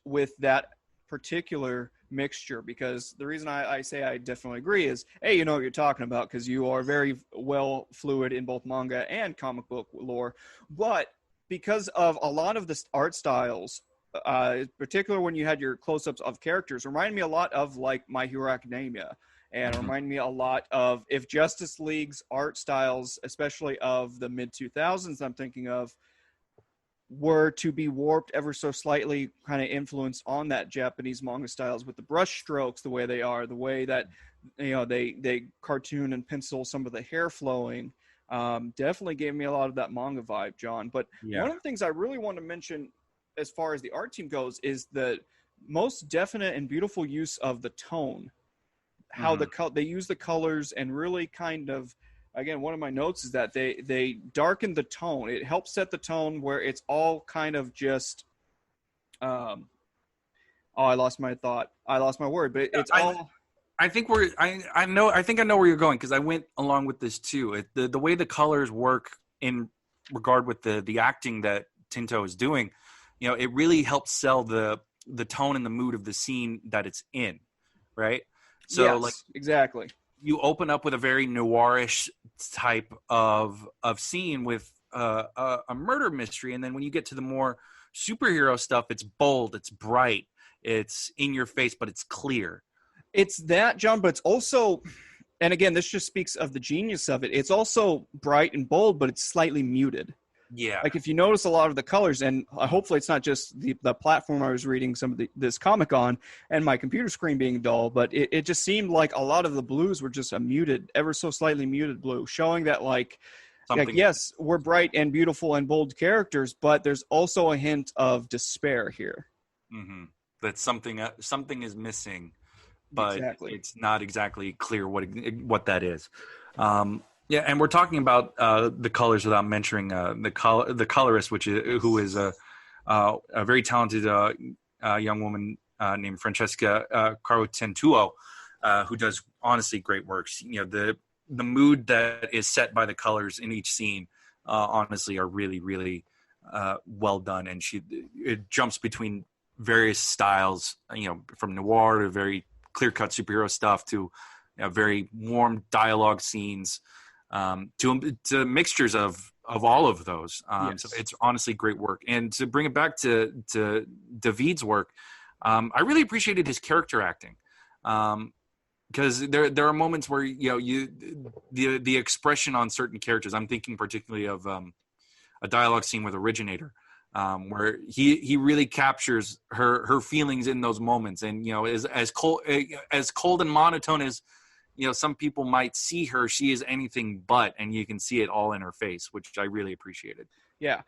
with that particular mixture, because the reason I say I definitely agree is, hey, you know what you're talking about, because you are very well fluid in both manga and comic book lore. But because of a lot of the art styles, particularly when you had your close-ups of characters, remind me a lot of like My Hero Academia, and remind me a lot of if Justice League's art styles, especially of the mid-2000s I'm thinking of, were to be warped ever so slightly, kind of influenced on that Japanese manga styles with the brush strokes, the way they are, the way that they cartoon and pencil some of the hair flowing, definitely gave me a lot of that manga vibe, John. But one of the things I really want to mention as far as the art team goes is the most definite and beautiful use of the tone, how they use the colors, and really kind of, again, one of my notes is that they darken the tone. It helps set the tone where it's all kind of just I lost my word, but it's all. I think I know where you're going, because I went along with this too. The way the colors work in regard with the acting that Tinto is doing, it really helps sell the tone and the mood of the scene that it's in, right? So yes, exactly. You open up with a very noirish type of scene with a murder mystery, and then when you get to the more superhero stuff, it's bold, it's bright, it's in your face, but it's clear. It's that, John, but it's also, and again, this just speaks of the genius of it, it's also bright and bold, but it's slightly muted. Yeah. Like if you notice a lot of the colors, and hopefully it's not just the platform I was reading this comic on and my computer screen being dull, but it just seemed like a lot of the blues were just a muted, ever so slightly muted blue, showing that like yes, we're bright and beautiful and bold characters, but there's also a hint of despair here. Mm-hmm. That something is missing, but it's not exactly clear what that is. Yeah, and we're talking about the colors without mentioning the colorist, who is a very talented young woman named Francesca Carotentuo, who does honestly great works. The mood that is set by the colors in each scene, honestly, are really, really well done, and it jumps between various styles, from noir to very clear-cut superhero stuff to very warm dialogue scenes. To mixtures of all of those. So it's honestly great work. And to bring it back to David's work, I really appreciated his character acting. Because there are moments where the expression on certain characters. I'm thinking particularly of a dialogue scene with Originator, where he really captures her feelings in those moments. And, you know, as cold and monotone as, you know, some people might see her, she is anything but, and you can see it all in her face, which I really appreciated. Yeah.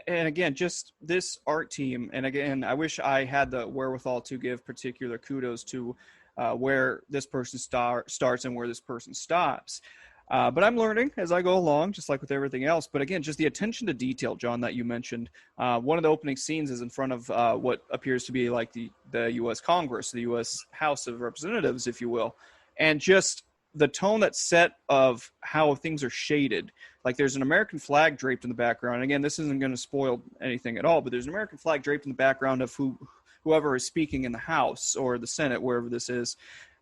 And again, just this art team. And again, I wish I had the wherewithal to give particular kudos to where this person starts and where this person stops. But I'm learning as I go along, just like with everything else. But again, just the attention to detail, John, that you mentioned. One of the opening scenes is in front of what appears to be like the U.S. Congress, the U.S. House of Representatives, if you will. And just the tone that's set of how things are shaded. Like there's an American flag draped in the background. And again, this isn't going to spoil anything at all, but there's an American flag draped in the background of whoever is speaking in the House or the Senate, wherever this is.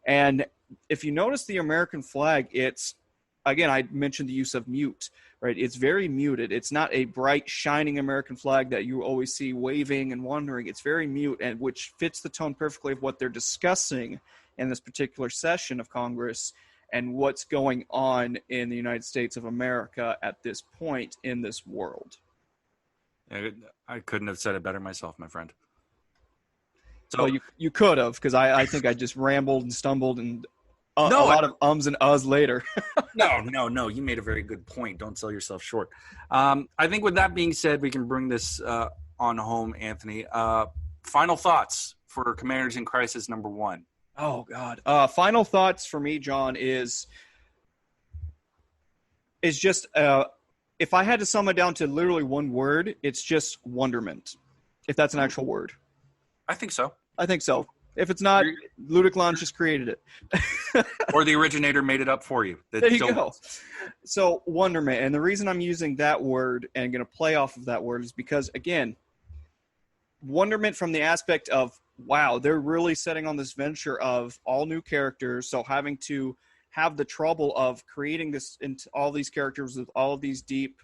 And if you notice the American flag, it's, again, I mentioned the use of mute, right? It's very muted. It's not a bright, shining American flag that you always see waving and wandering. It's very mute, and which fits the tone perfectly of what they're discussing in this particular session of Congress and what's going on in the United States of America at this point in this world. I couldn't have said it better myself, my friend. So well, you could have, because I think I just rambled and stumbled and a lot of ums and uhs later. No. You made a very good point. Don't sell yourself short. I think with that being said, we can bring this on home, Anthony. Final thoughts for Commanders in Crisis #1. Oh, God. Final thoughts for me, John, is just if I had to sum it down to literally one word, it's just wonderment, if that's an actual word. I think so. If it's not, Ludic Lounge just created it. Or the originator made it up for you. There you go. So, wonderment. And the reason I'm using that word and going to play off of that word is because, again, wonderment from the aspect of, wow, they're really setting on this venture of all new characters. So having to have the trouble of creating this into all these characters with all of these deep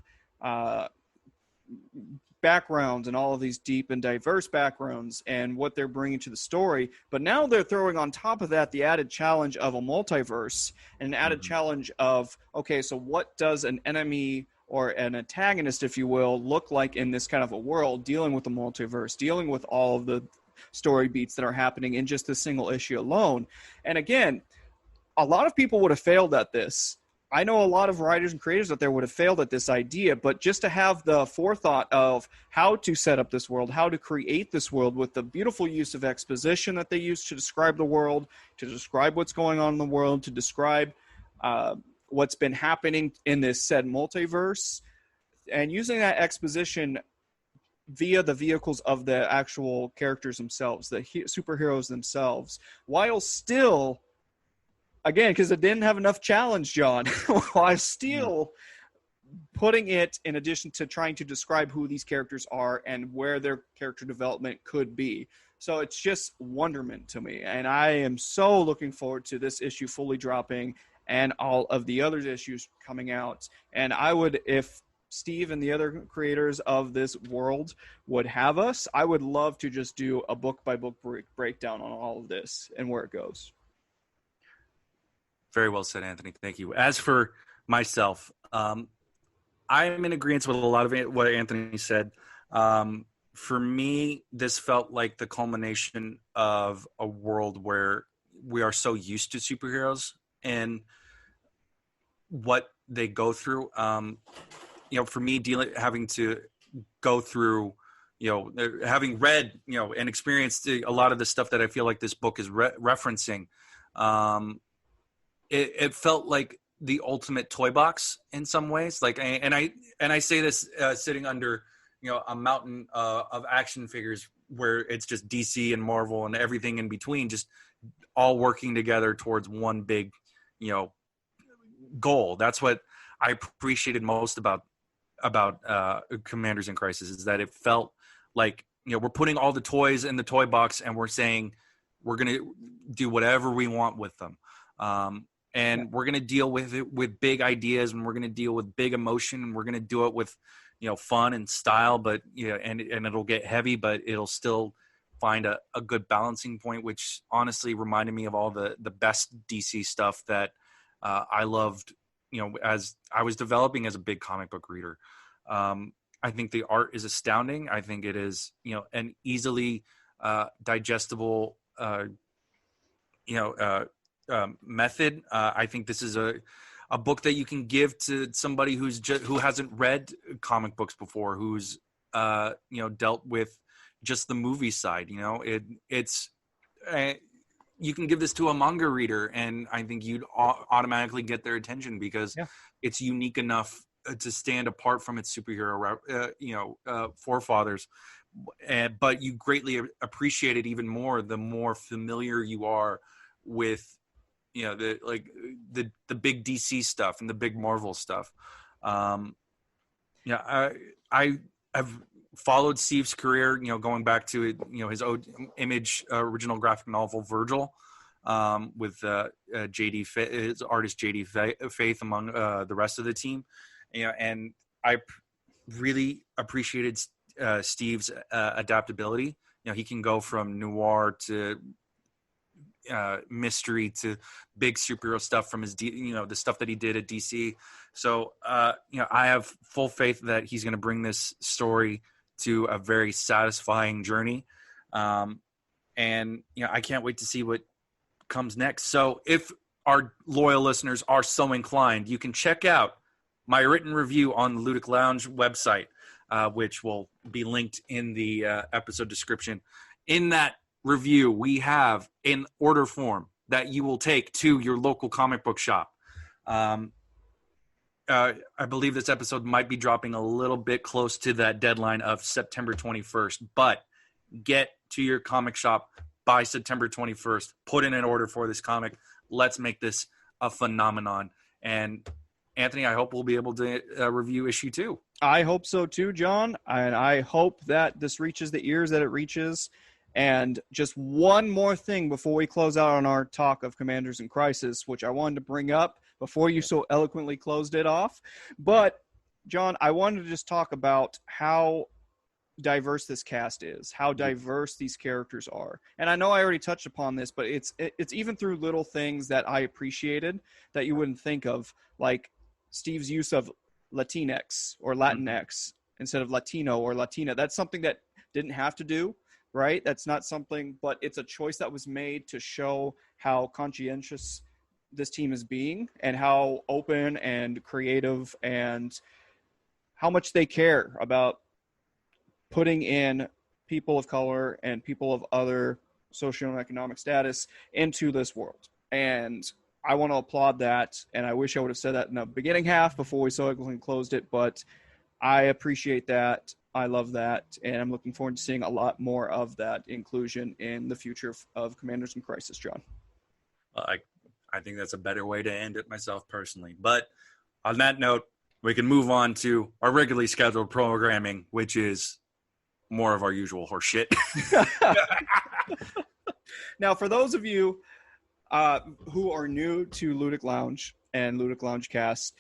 backgrounds and all of these deep and diverse backgrounds and what they're bringing to the story. But now they're throwing on top of that the added challenge of a multiverse and an added challenge of, okay, so what does an enemy or an antagonist, if you will, look like in this kind of a world, dealing with the multiverse, dealing with all of the story beats that are happening in just a single issue alone. And again, a lot of people would have failed at this. I know a lot of writers and creators out there would have failed at this idea, but just to have the forethought of how to set up this world, how to create this world with the beautiful use of exposition that they use to describe the world, to describe what's going on in the world, to describe what's been happening in this said multiverse, and using that exposition via the vehicles of the actual characters themselves, the superheroes themselves, while still, again, because it didn't have enough challenge, John, while still putting it in addition to trying to describe who these characters are and where their character development could be. So it's just wonderment to me. And I am so looking forward to this issue fully dropping and all of the other issues coming out. And I would, if Steve and the other creators of this world would have us, I would love to just do a book-by-book breakdown on all of this and where it goes. Very well said, Anthony. Thank you. As for myself, I'm in agreement with a lot of what Anthony said. For me, this felt like the culmination of a world where we are so used to superheroes and what they go through. For me, having to go through, having read, and experienced a lot of the stuff that I feel like this book is referencing, it felt like the ultimate toy box in some ways. Like, and I say this sitting under, a mountain of action figures where it's just DC and Marvel and everything in between, just all working together towards one big, goal. That's what I appreciated most about Commanders in Crisis, is that it felt like, we're putting all the toys in the toy box and we're saying we're going to do whatever we want with them. And we're going to deal with it with big ideas, and we're going to deal with big emotion, and we're going to do it with, fun and style, but, and it'll get heavy, but it'll still find a good balancing point, which honestly reminded me of all the best DC stuff that I loved, as I was developing as a big comic book reader. I think the art is astounding. I think it is, an easily digestible, method. I think this is a book that you can give to somebody who hasn't read comic books before, who's dealt with just the movie side. It's you can give this to a manga reader, and I think you'd automatically get their attention because it's unique enough to stand apart from its superhero, forefathers. But you greatly appreciate it even more the more familiar you are with, the big DC stuff and the big Marvel stuff. I have followed Steve's career, going back to his Image original graphic novel Virgil, with JD his artist JD Faith among the rest of the team, and I really appreciated Steve's adaptability. He can go from noir to mystery to big superhero stuff from his the stuff that he did at DC. So I have full faith that he's going to bring this story to a very satisfying journey, and I can't wait to see what comes next. So if our loyal listeners are so inclined, you can check out my written review on the Ludic Lounge website, which will be linked in the episode description. In that review, we have an order form that you will take to your local comic book shop. I believe this episode might be dropping a little bit close to that deadline of September 21st, but get to your comic shop by September 21st. Put in an order for this comic. Let's make this a phenomenon. And Anthony, I hope we'll be able to review issue 2. I hope so too, John. And I hope that this reaches the ears that it reaches. And just one more thing before we close out on our talk of Commanders in Crisis, which I wanted to bring up before you so eloquently closed it off. But, John, I wanted to just talk about how diverse this cast is, how diverse these characters are. And I know I already touched upon this, but it's even through little things that I appreciated that you wouldn't think of, like Steve's use of Latinx or Latinx instead of Latino or Latina. That's something that didn't have to do, right? That's not something, but it's a choice that was made to show how conscientious this team is being and how open and creative and how much they care about putting in people of color and people of other socioeconomic status into this world. And I want to applaud that. And I wish I would have said that in the beginning half before we so eloquently closed it, but I appreciate that. I love that. And I'm looking forward to seeing a lot more of that inclusion in the future of Commanders in Crisis, John. I think that's a better way to end it myself personally. But on that note, we can move on to our regularly scheduled programming, which is more of our usual horse shit. Now, for those of you who are new to Ludic Lounge and Ludic Loungecast,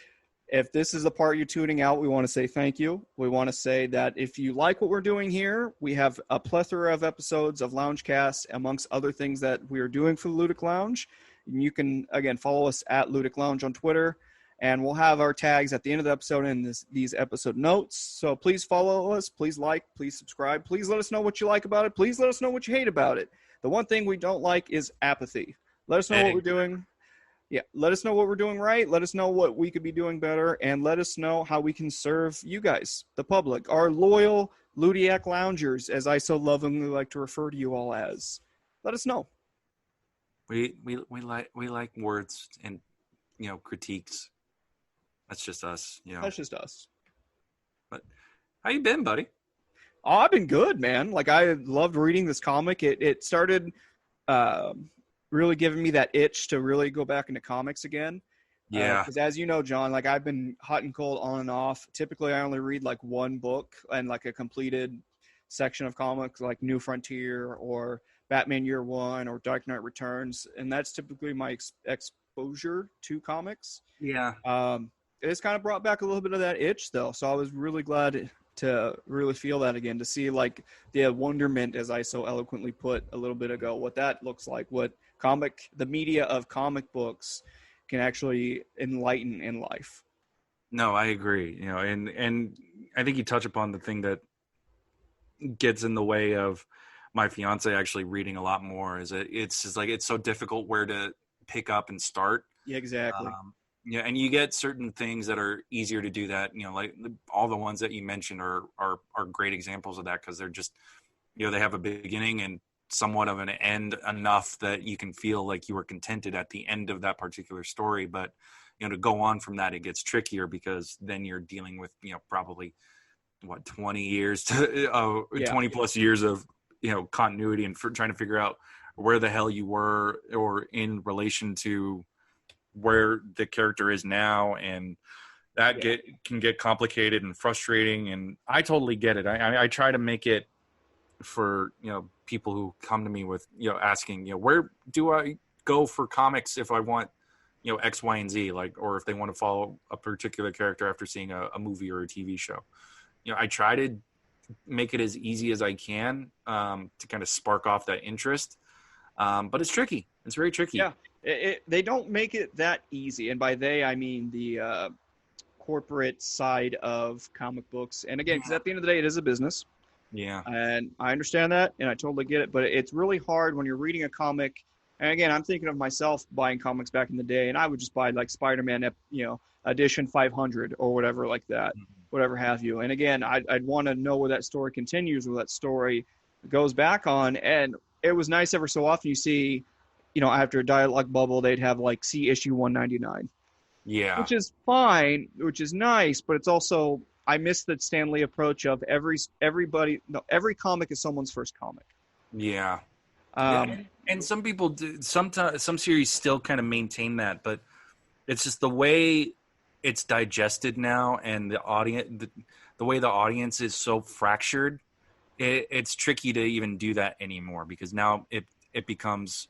if this is the part you're tuning out, we want to say thank you. We want to say that if you like what we're doing here, we have a plethora of episodes of Loungecast, amongst other things that we are doing for the Ludic Lounge. You can, again, follow us at Ludic Lounge on Twitter, and we'll have our tags at the end of the episode in these episode notes. So please follow us. Please like. Please subscribe. Please let us know what you like about it. Please let us know what you hate about it. The one thing we don't like is apathy. Let us know what we're doing. Yeah, let us know what we're doing right. Let us know what we could be doing better, and let us know how we can serve you guys, the public, our loyal Ludiac Loungers, as I so lovingly like to refer to you all as. Let us know. We like words and critiques. That's just us. That's just us. But how you been, buddy? Oh, I've been good, man. Like, I loved reading this comic. It started really giving me that itch to really go back into comics again. Yeah. Because as you know, John, like, I've been hot and cold on and off. Typically, I only read like one book and like a completed section of comics, like New Frontier or Batman Year One or Dark Knight Returns, and that's typically my exposure to comics. Yeah. It's kind of brought back a little bit of that itch, though. So I was really glad to really feel that again, to see like the wonderment, as I so eloquently put a little bit ago, what that looks like, what the media of comic books can actually enlighten in life. No, I agree. And I think you touch upon the thing that gets in the way of my fiance actually reading a lot more. Is it's just like it's so difficult where to pick up and start. Yeah, exactly. Yeah, and you get certain things that are easier to do that. Like all the ones that you mentioned are great examples of that because they're just they have a beginning and somewhat of an end enough that you can feel like you were contented at the end of that particular story. But to go on from that, it gets trickier because then you're dealing with probably 20 years to 20 plus years of continuity and trying to figure out where the hell you were or in relation to where the character is now, and that can get complicated and frustrating. And I totally get it. I try to make it for people who come to me with asking where do I go for comics if I want X, Y, and Z, like, or if they want to follow a particular character after seeing a movie or a TV show. I try to make it as easy as I can to kind of spark off that interest. But it's tricky. It's very tricky. Yeah, they don't make it that easy. And by they, I mean the corporate side of comic books. And again, because at the end of the day, it is a business. Yeah. And I understand that, and I totally get it. But it's really hard when you're reading a comic. And again, I'm thinking of myself buying comics back in the day, and I would just buy like Spider-Man, edition 500 or whatever like that, whatever have you. And again, I'd want to know where that story continues, where that story goes back on. And it was nice every so often you see, after a dialogue bubble, they'd have like see issue 199. Yeah. Which is fine, which is nice, but it's also, I miss the Stan Lee approach of every comic is someone's first comic. Yeah. And some people do, sometimes some series still kind of maintain that, but it's just the way it's digested now, and the audience, the way the audience is so fractured, it's tricky to even do that anymore because now it becomes,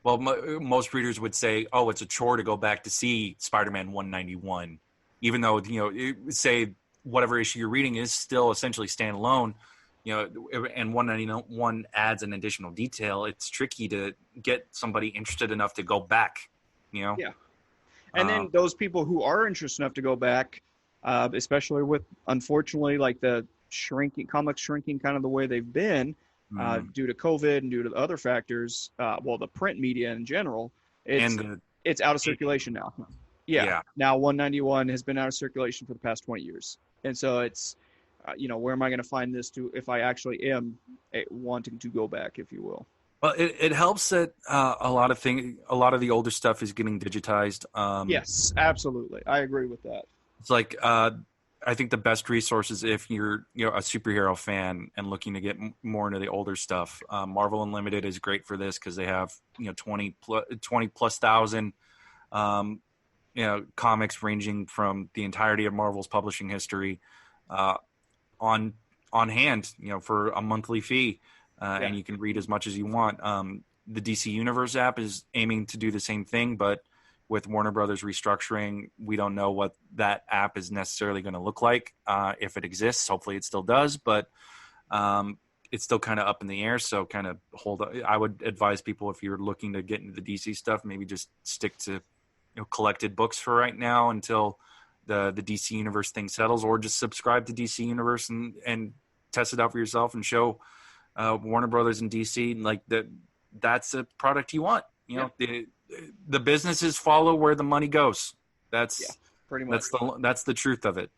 well, most readers would say, oh, it's a chore to go back to see Spider-Man 191, even though say whatever issue you're reading is still essentially standalone. And 191 adds an additional detail. It's tricky to get somebody interested enough to go back, Yeah. And then those people who are interested enough to go back, especially with, unfortunately, like the comics shrinking kind of the way they've been due to COVID and due to other factors, the print media in general, it's out of circulation now. Yeah. Now 191 has been out of circulation for the past 20 years. And so it's, where am I going to find this if I actually am wanting to go back, if you will? Well, it helps that a lot of the older stuff is getting digitized. Yes, absolutely. I agree with that. It's like I think the best resources if you're a superhero fan and looking to get more into the older stuff. Marvel Unlimited is great for this because they have 20 plus thousand comics ranging from the entirety of Marvel's publishing history on hand for a monthly fee. And you can read as much as you want. The DC Universe app is aiming to do the same thing, but with Warner Brothers restructuring, we don't know what that app is necessarily going to look like if it exists. Hopefully it still does, but it's still kind of up in the air. So kind of hold on. I would advise people, if you're looking to get into the DC stuff, maybe just stick to collected books for right now until the DC Universe thing settles, or just subscribe to DC Universe and test it out for yourself and show Warner Brothers and DC like that's a product you want. The businesses follow where the money goes. That's pretty much that's the truth of it.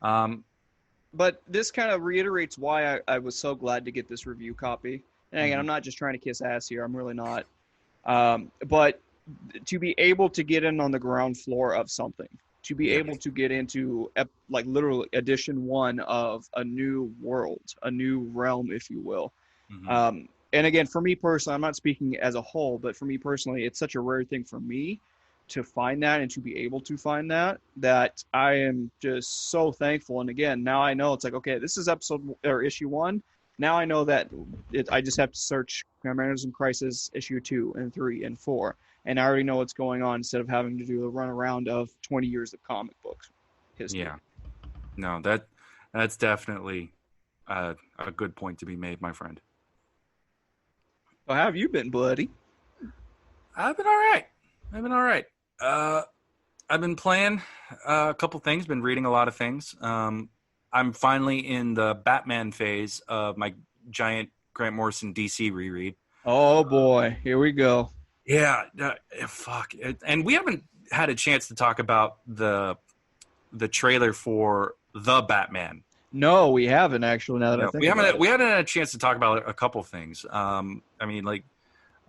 But this kind of reiterates why I was so glad to get this review copy. And again, I'm not just trying to kiss ass here. I'm really not. But to be able to get in on the ground floor of something, to be able to get into like literally edition 1 of a new world, a new realm, if you will. And again, for me personally, I'm not speaking as a whole, but for me personally, it's such a rare thing for me to find that and to be able to find that I am just so thankful. And again, now I know it's like, okay, this is issue 1. Now I know that I just have to search Mannerism Crisis issue 2 and 3 and 4. And I already know what's going on instead of having to do the runaround of 20 years of comic books history. Yeah. No, that's definitely a good point to be made, my friend. So how have you been, buddy? I've been all right. I've been playing a couple things, been reading a lot of things. I'm finally in the Batman phase of my giant Grant Morrison DC reread. Oh boy, here we go. Yeah, fuck. And we haven't had a chance to talk about the trailer for The Batman. No, we haven't actually. Now that I think we haven't had a chance to talk about a couple things. I mean, like,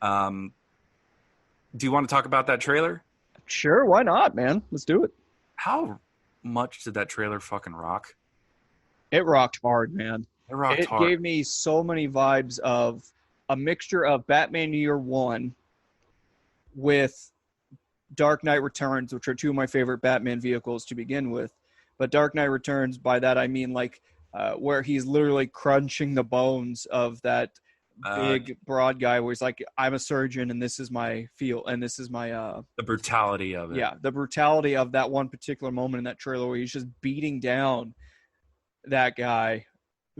do you want to talk about that trailer? Sure, why not, man? Let's do it. How much did that trailer fucking rock? It rocked hard, man. It gave me so many vibes of a mixture of Batman Year One with Dark Knight Returns, which are two of my favorite Batman vehicles to begin with. But Dark Knight Returns, by that I mean like where he's literally crunching the bones of that big broad guy where he's like, I'm a surgeon and this is my field and this is my the brutality of it. Yeah, the brutality of that one particular moment in that trailer where he's just beating down that guy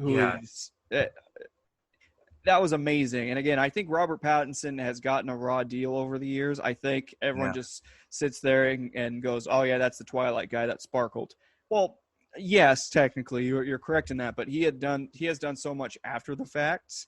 who is that was amazing. And again, I think Robert Pattinson has gotten a raw deal over the years. I think everyone just sits there and goes, oh yeah, that's the Twilight guy that sparkled. Well, yes, technically you're correct in that, but he has done so much after the fact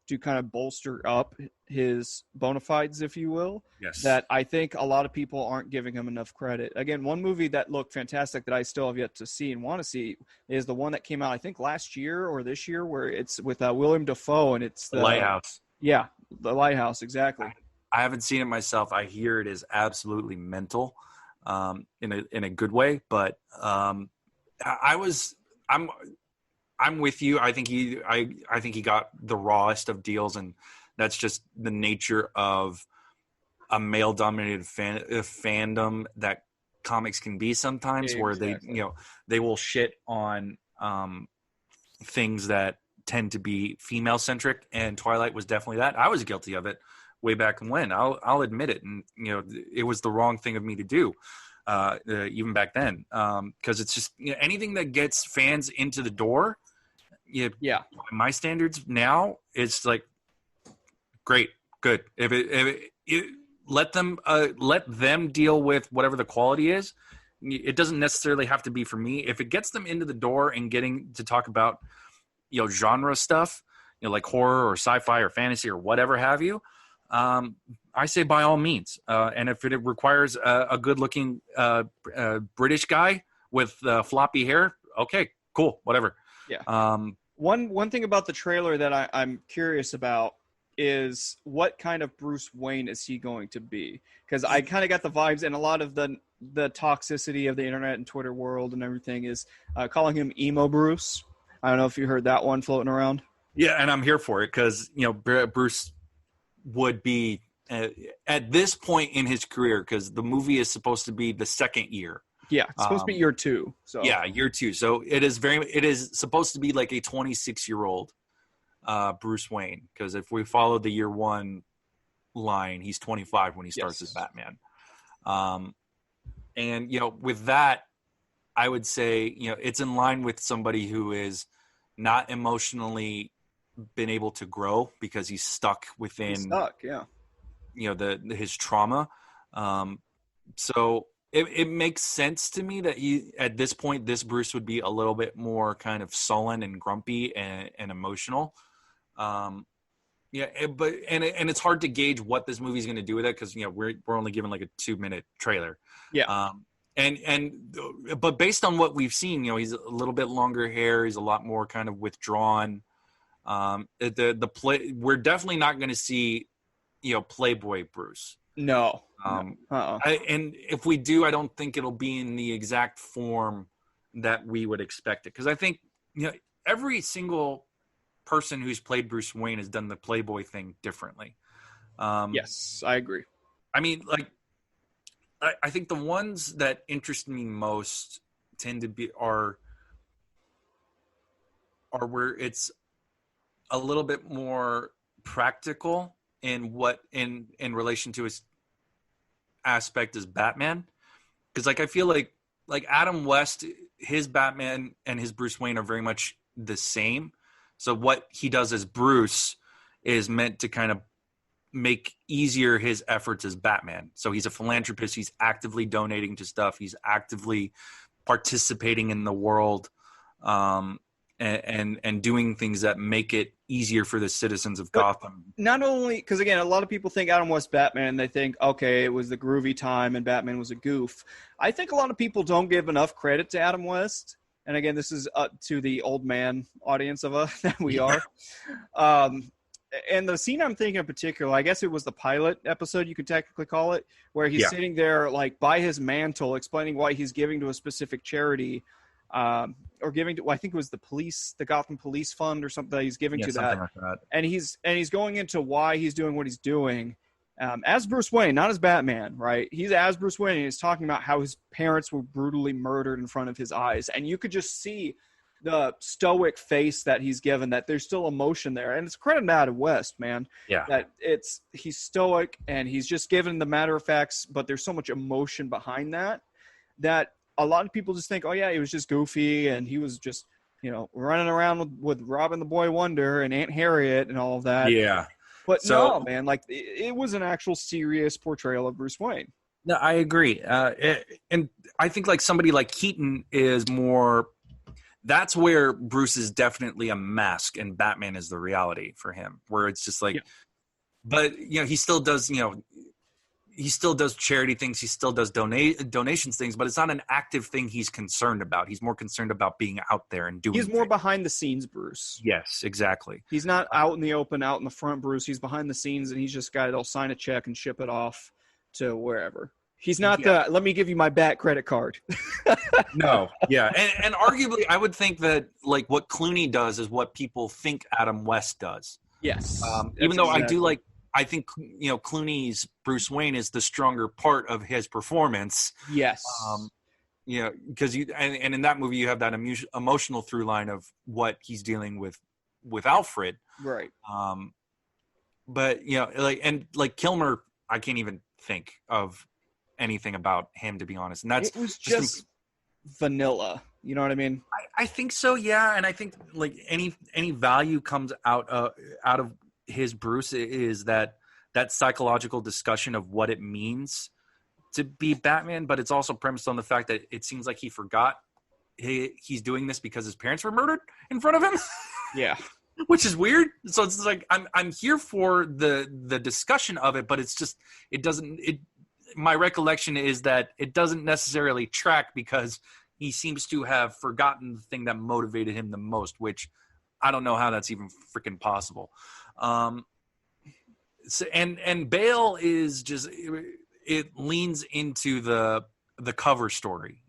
to kind of bolster up his bona fides, if you will, that I think a lot of people aren't giving him enough credit. Again, one movie that looked fantastic that I still have yet to see and want to see is the one that came out, I think last year or this year, where it's with William Dafoe and it's the Lighthouse. Yeah, The Lighthouse, exactly. I haven't seen it myself. I hear it is absolutely mental, in a good way. But I'm with you. I think he got the rawest of deals, and that's just the nature of a male-dominated fandom that comics can be sometimes, where they will shit on things that tend to be female-centric, and Twilight was definitely that. I was guilty of it way back when. I'll admit it, and it was the wrong thing of me to do. Even back then, because it's just anything that gets fans into the door. By my standards now, it's like great, good. If it let them deal with whatever the quality is. It doesn't necessarily have to be for me. If it gets them into the door and getting to talk about genre stuff, like horror or sci-fi or fantasy or whatever have you, I say by all means. And if it requires a good-looking British guy with floppy hair, okay, cool, whatever. Yeah. One thing about the trailer that I'm curious about is what kind of Bruce Wayne is he going to be? Because I kind of got the vibes, and a lot of the toxicity of the internet and Twitter world and everything is calling him emo Bruce. I don't know if you heard that one floating around. Yeah, and I'm here for it because Bruce would be at this point in his career, because the movie is supposed to be the second year. Yeah, it's supposed to be year two. So yeah, year two. So it is supposed to be like a 26-year-old Bruce Wayne, because if we follow the year one line, he's 25 when he starts as Batman. And with that, I would say it's in line with somebody who is not emotionally been able to grow because he's stuck within his trauma. So it makes sense to me that at this point, this Bruce would be a little bit more kind of sullen and grumpy and emotional. But it's hard to gauge what this movie is going to do with it, because we're only given like a 2-minute trailer. But based on what we've seen, he's a little bit longer hair, he's a lot more kind of withdrawn. We're definitely not going to see Playboy Bruce. No. And if we do, I don't think it'll be in the exact form that we would expect it, because I think every single person who's played Bruce Wayne has done the Playboy thing differently. Yes, I agree. I mean, like, I think the ones that interest me most tend to be are where it's a little bit more practical in relation to his aspect as Batman. Because I feel like Adam West, his Batman and his Bruce Wayne are very much the same. So what he does as Bruce is meant to kind of make easier his efforts as Batman. So he's a philanthropist. He's actively donating to stuff. He's actively participating in the world, and doing things that make it easier for the citizens of Gotham. Not only, because again, a lot of people think Adam West Batman, they think, okay, it was the groovy time and Batman was a goof. I think a lot of people don't give enough credit to Adam West. And again, this is to the old man audience of us that we are. And the scene I'm thinking in particular, I guess it was the pilot episode, you could technically call it, where he's sitting there like by his mantle explaining why he's giving to a specific charity, or giving to, I think it was the Gotham Police Fund or something that he's giving to that. Like that. And he's going into why he's doing what he's doing as Bruce Wayne, not as Batman, right? He's as Bruce Wayne, and he's talking about how his parents were brutally murdered in front of his eyes. And you could just see the stoic face that he's given, that there's still emotion there. And it's credit to Adam West, man. Yeah. That he's stoic and he's just given the matter of facts, but there's so much emotion behind that a lot of people just think, oh yeah, he was just goofy and he was just, running around with Robin the Boy Wonder and Aunt Harriet and all of that. Yeah. But no, man, like it was an actual serious portrayal of Bruce Wayne. No, I agree. And I think like somebody like Keaton is more, that's where Bruce is definitely a mask and Batman is the reality for him, where it's just like, but he still does, he still does charity things. He still does donations things, but it's not an active thing he's concerned about. He's more concerned about being out there and doing He's more behind the scenes, Bruce. Yes, exactly. He's not out in the open, out in the front, Bruce. He's behind the scenes, and he's just got to sign a check and ship it off to wherever. He's not let me give you my Bat credit card. No, yeah. And arguably, I would think that like what Clooney does is what people think Adam West does. Yes. Even though I think Clooney's Bruce Wayne is the stronger part of his performance. Yes. Because and in that movie you have that emotional through line of what he's dealing with Alfred. Right. But like Kilmer, I can't even think of anything about him, to be honest. And it was just vanilla. You know what I mean? I think so. Yeah. And I think like any value comes out of his Bruce is that psychological discussion of what it means to be Batman, but it's also premised on the fact that it seems like he forgot he's doing this because his parents were murdered in front of him. Yeah. Which is weird. So it's like I'm here for the discussion of it, but it's just my recollection is that it doesn't necessarily track because he seems to have forgotten the thing that motivated him the most, which I don't know how that's even freaking possible. And Bale is just, it leans into the cover story,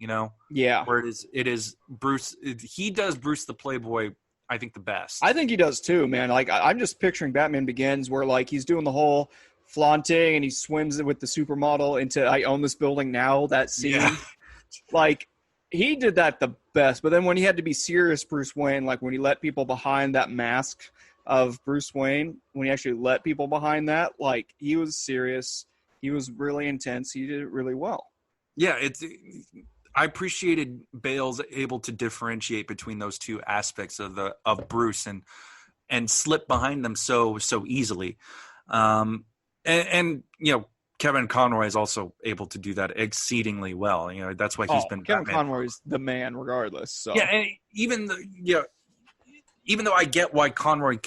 Yeah. Where it is Bruce. He does Bruce the Playboy, I think, the best. I think he does too, man. Like I'm just picturing Batman Begins where like he's doing the whole flaunting and he swims with the supermodel into I own this building now, that scene. Yeah. Like he did that the best, but then when he had to be serious Bruce Wayne, like when he let people behind that mask of Bruce Wayne, when he actually let people behind that, like he was serious, he was really intense, he did it really well. Yeah, I appreciated Bale's able to differentiate between those two aspects of Bruce and slip behind them so easily. And Kevin Conroy is also able to do that exceedingly well. That's why he's been Kevin Conroy is the man regardless. So. Yeah, and even though I get why Conroy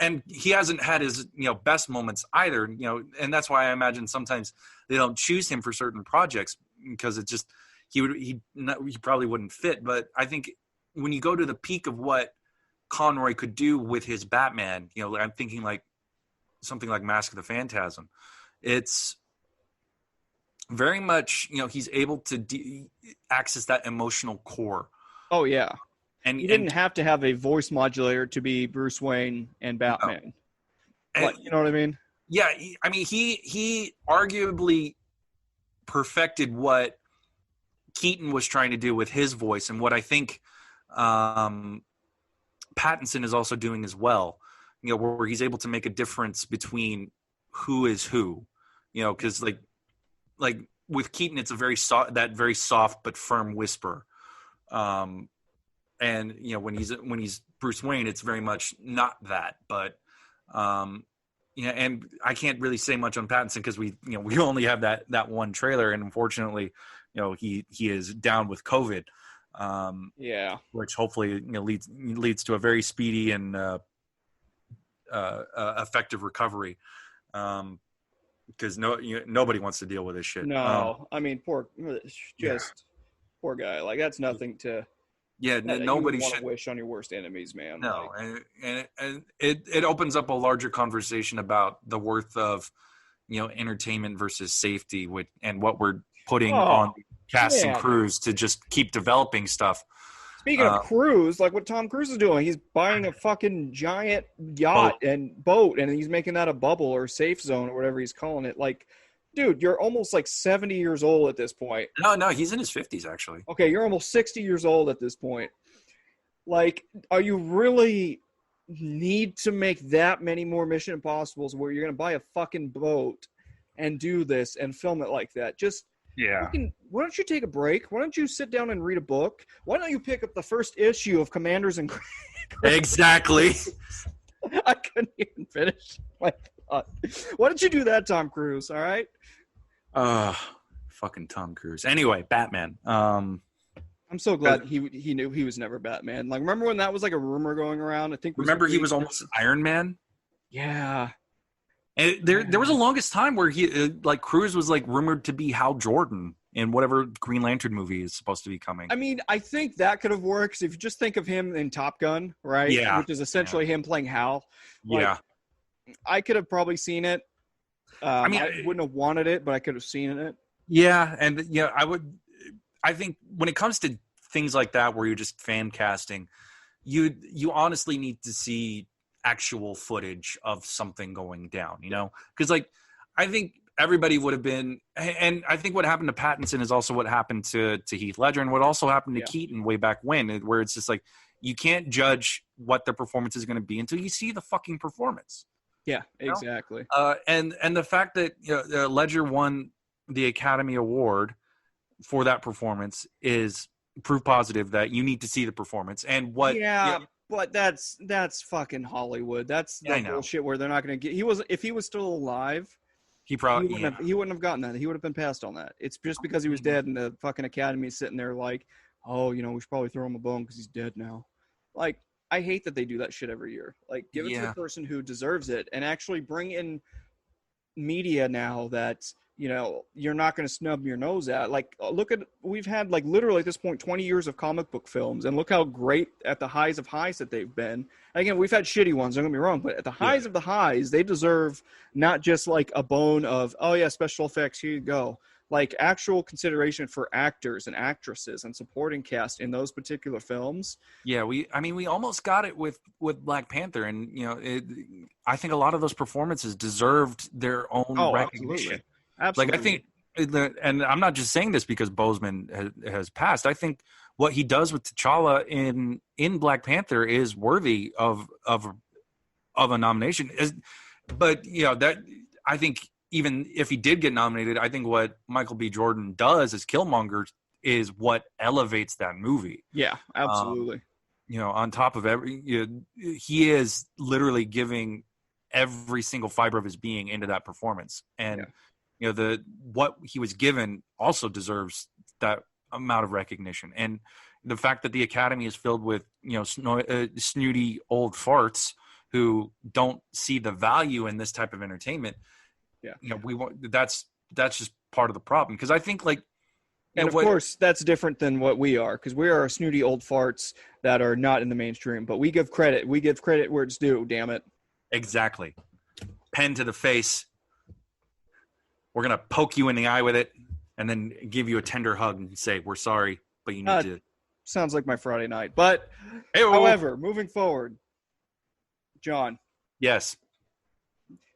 and he hasn't had his best moments either, and that's why I imagine sometimes they don't choose him for certain projects because it just he probably wouldn't fit. But I think when you go to the peak of what Conroy could do with his Batman, I'm thinking like something like Mask of the Phantasm. It's very much he's able to access that emotional core. Oh yeah. And he didn't have to have a voice modulator to be Bruce Wayne and Batman. No. You know what I mean? Yeah, he arguably perfected what Keaton was trying to do with his voice, and what I think Pattinson is also doing as well. Where he's able to make a difference between who is who. Because like with Keaton, it's a very very soft but firm whisper. And when he's Bruce Wayne, it's very much not that. But Yeah, and I can't really say much on Pattinson because we only have that one trailer, and unfortunately, he is down with COVID. Which hopefully leads to a very speedy and effective recovery. Because nobody wants to deal with this shit. No, I mean, poor guy. Like that's nothing to. Yeah, nobody should wish on your worst enemies, man. No, and it opens up a larger conversation about the worth of entertainment versus safety, and what we're putting on cast and crews to just keep developing stuff. Speaking of crews, like what Tom Cruise is doing, he's buying a fucking giant yacht and boat, and he's making that a bubble or safe zone or whatever he's calling it. Like, dude, you're almost like 70 years old at this point. No, he's in his 50s, actually. Okay, you're almost 60 years old at this point. Like, are you really need to make that many more Mission Impossibles where you're going to buy a fucking boat and do this and film it like that? Just... Yeah. Why don't you take a break? Why don't you sit down and read a book? Why don't you pick up the first issue of Commanders and Exactly. I couldn't even finish my thought. Why don't you do that, Tom Cruise? All right. Fucking Tom Cruise. Anyway, Batman. I'm so glad he knew he was never Batman. Like, remember when that was like a rumor going around? I think. He was almost Iron Man. Yeah. And there was a longest time where he Cruise was like rumored to be Hal Jordan in whatever Green Lantern movie is supposed to be coming. I mean, I think that could have worked if you just think of him in Top Gun, right? Yeah. Which is essentially him playing Hal. Yeah. I could have probably seen it. I wouldn't have wanted it, but I could have seen it. Yeah, and I would. I think when it comes to things like that, where you're just fan casting, you honestly need to see actual footage of something going down, because I think everybody would have been, and I think what happened to Pattinson is also what happened to Heath Ledger, and what also happened to Keaton way back when, where it's just like you can't judge what their performance is going to be until you see the fucking performance. Yeah, exactly. And the fact that Ledger won the Academy Award for that performance is proof positive that you need to see the performance. And what? Yeah. But that's fucking Hollywood. That's the bullshit where they're not going to get. If he was still alive, he wouldn't have gotten that. He would have been passed on that. It's just because he was dead, and the fucking Academy is sitting there like, oh, we should probably throw him a bone because he's dead now. Like, I hate that they do that shit every year. Like, give it to the person who deserves it, and actually bring in media now that you're not going to snub your nose at. Like, we've had like literally at this point 20 years of comic book films, and look how great at the highs of highs that they've been. Again, we've had shitty ones, don't get me wrong, but at the highs of the highs, they deserve not just like a bone of, oh yeah, special effects, here you go. Like actual consideration for actors and actresses and supporting cast in those particular films. Yeah, we almost got it with Black Panther, and I think a lot of those performances deserved their own recognition. Absolutely. Like, I think, and I'm not just saying this because Boseman has passed. I think what he does with T'Challa in Black Panther is worthy of a nomination. But that I think even if he did get nominated, I think what Michael B. Jordan does as Killmonger is what elevates that movie. Yeah, absolutely. On top of he is literally giving every single fiber of his being into that performance, and what he was given also deserves that amount of recognition. And the fact that the Academy is filled with snooty old farts who don't see the value in this type of entertainment. We want that's just part of the problem, because I think of course that's different than what we are, because we are snooty old farts that are not in the mainstream, but we give credit where it's due. Damn it. Exactly. Pen to the face. We're going to poke you in the eye with it and then give you a tender hug and say, we're sorry, but you need to. Sounds like my Friday night. But, however, moving forward, John. Yes.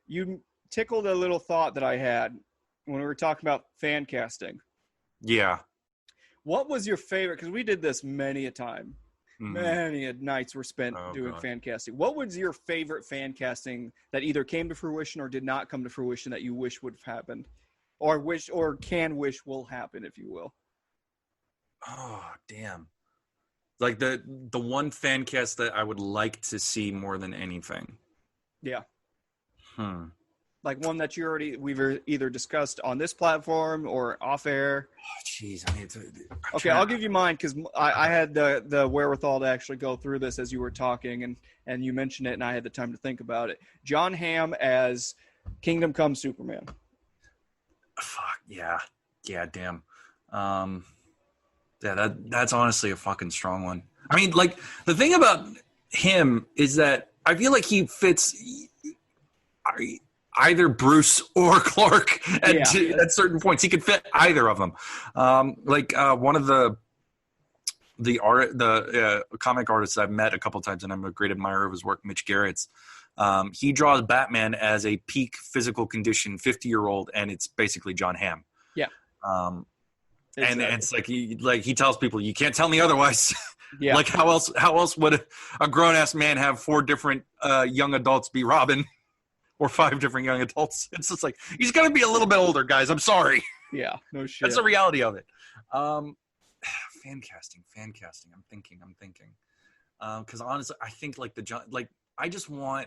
You tickled a little thought that I had when we were talking about fan casting. Yeah. What was your favorite? Because we did this many a time. Mm-hmm. Many nights were spent doing fan casting. What was your favorite fan casting that either came to fruition or did not come to fruition that you wish would have happened, or wish will happen, if you will? Oh, damn! Like the one fan cast that I would like to see more than anything. Yeah. Like one that we've either discussed on this platform or off air. Oh, jeez. Okay, I'll give you mine because I had the wherewithal to actually go through this as you were talking, and you mentioned it, and I had the time to think about it. John Hamm as Kingdom Come Superman. Fuck yeah, damn. Yeah, that's honestly a fucking strong one. I mean, like the thing about him is that I feel like he fits either Bruce or Clark at certain points. He could fit either of them. One of the comic artists I've met a couple times, and I'm a great admirer of his work, Mitch Garrett's. He draws Batman as a peak physical condition 50-year-old, and it's basically John Hamm. Yeah. And it's like he tells people, you can't tell me otherwise. Yeah. Like how else would a grown ass man have 4 different young adults be Robin, or 5 different young adults? It's just like, he's gonna be a little bit older, guys. I'm sorry. Yeah, no shit. That's the reality of it. Fan casting. I'm thinking. Because honestly, I think I just want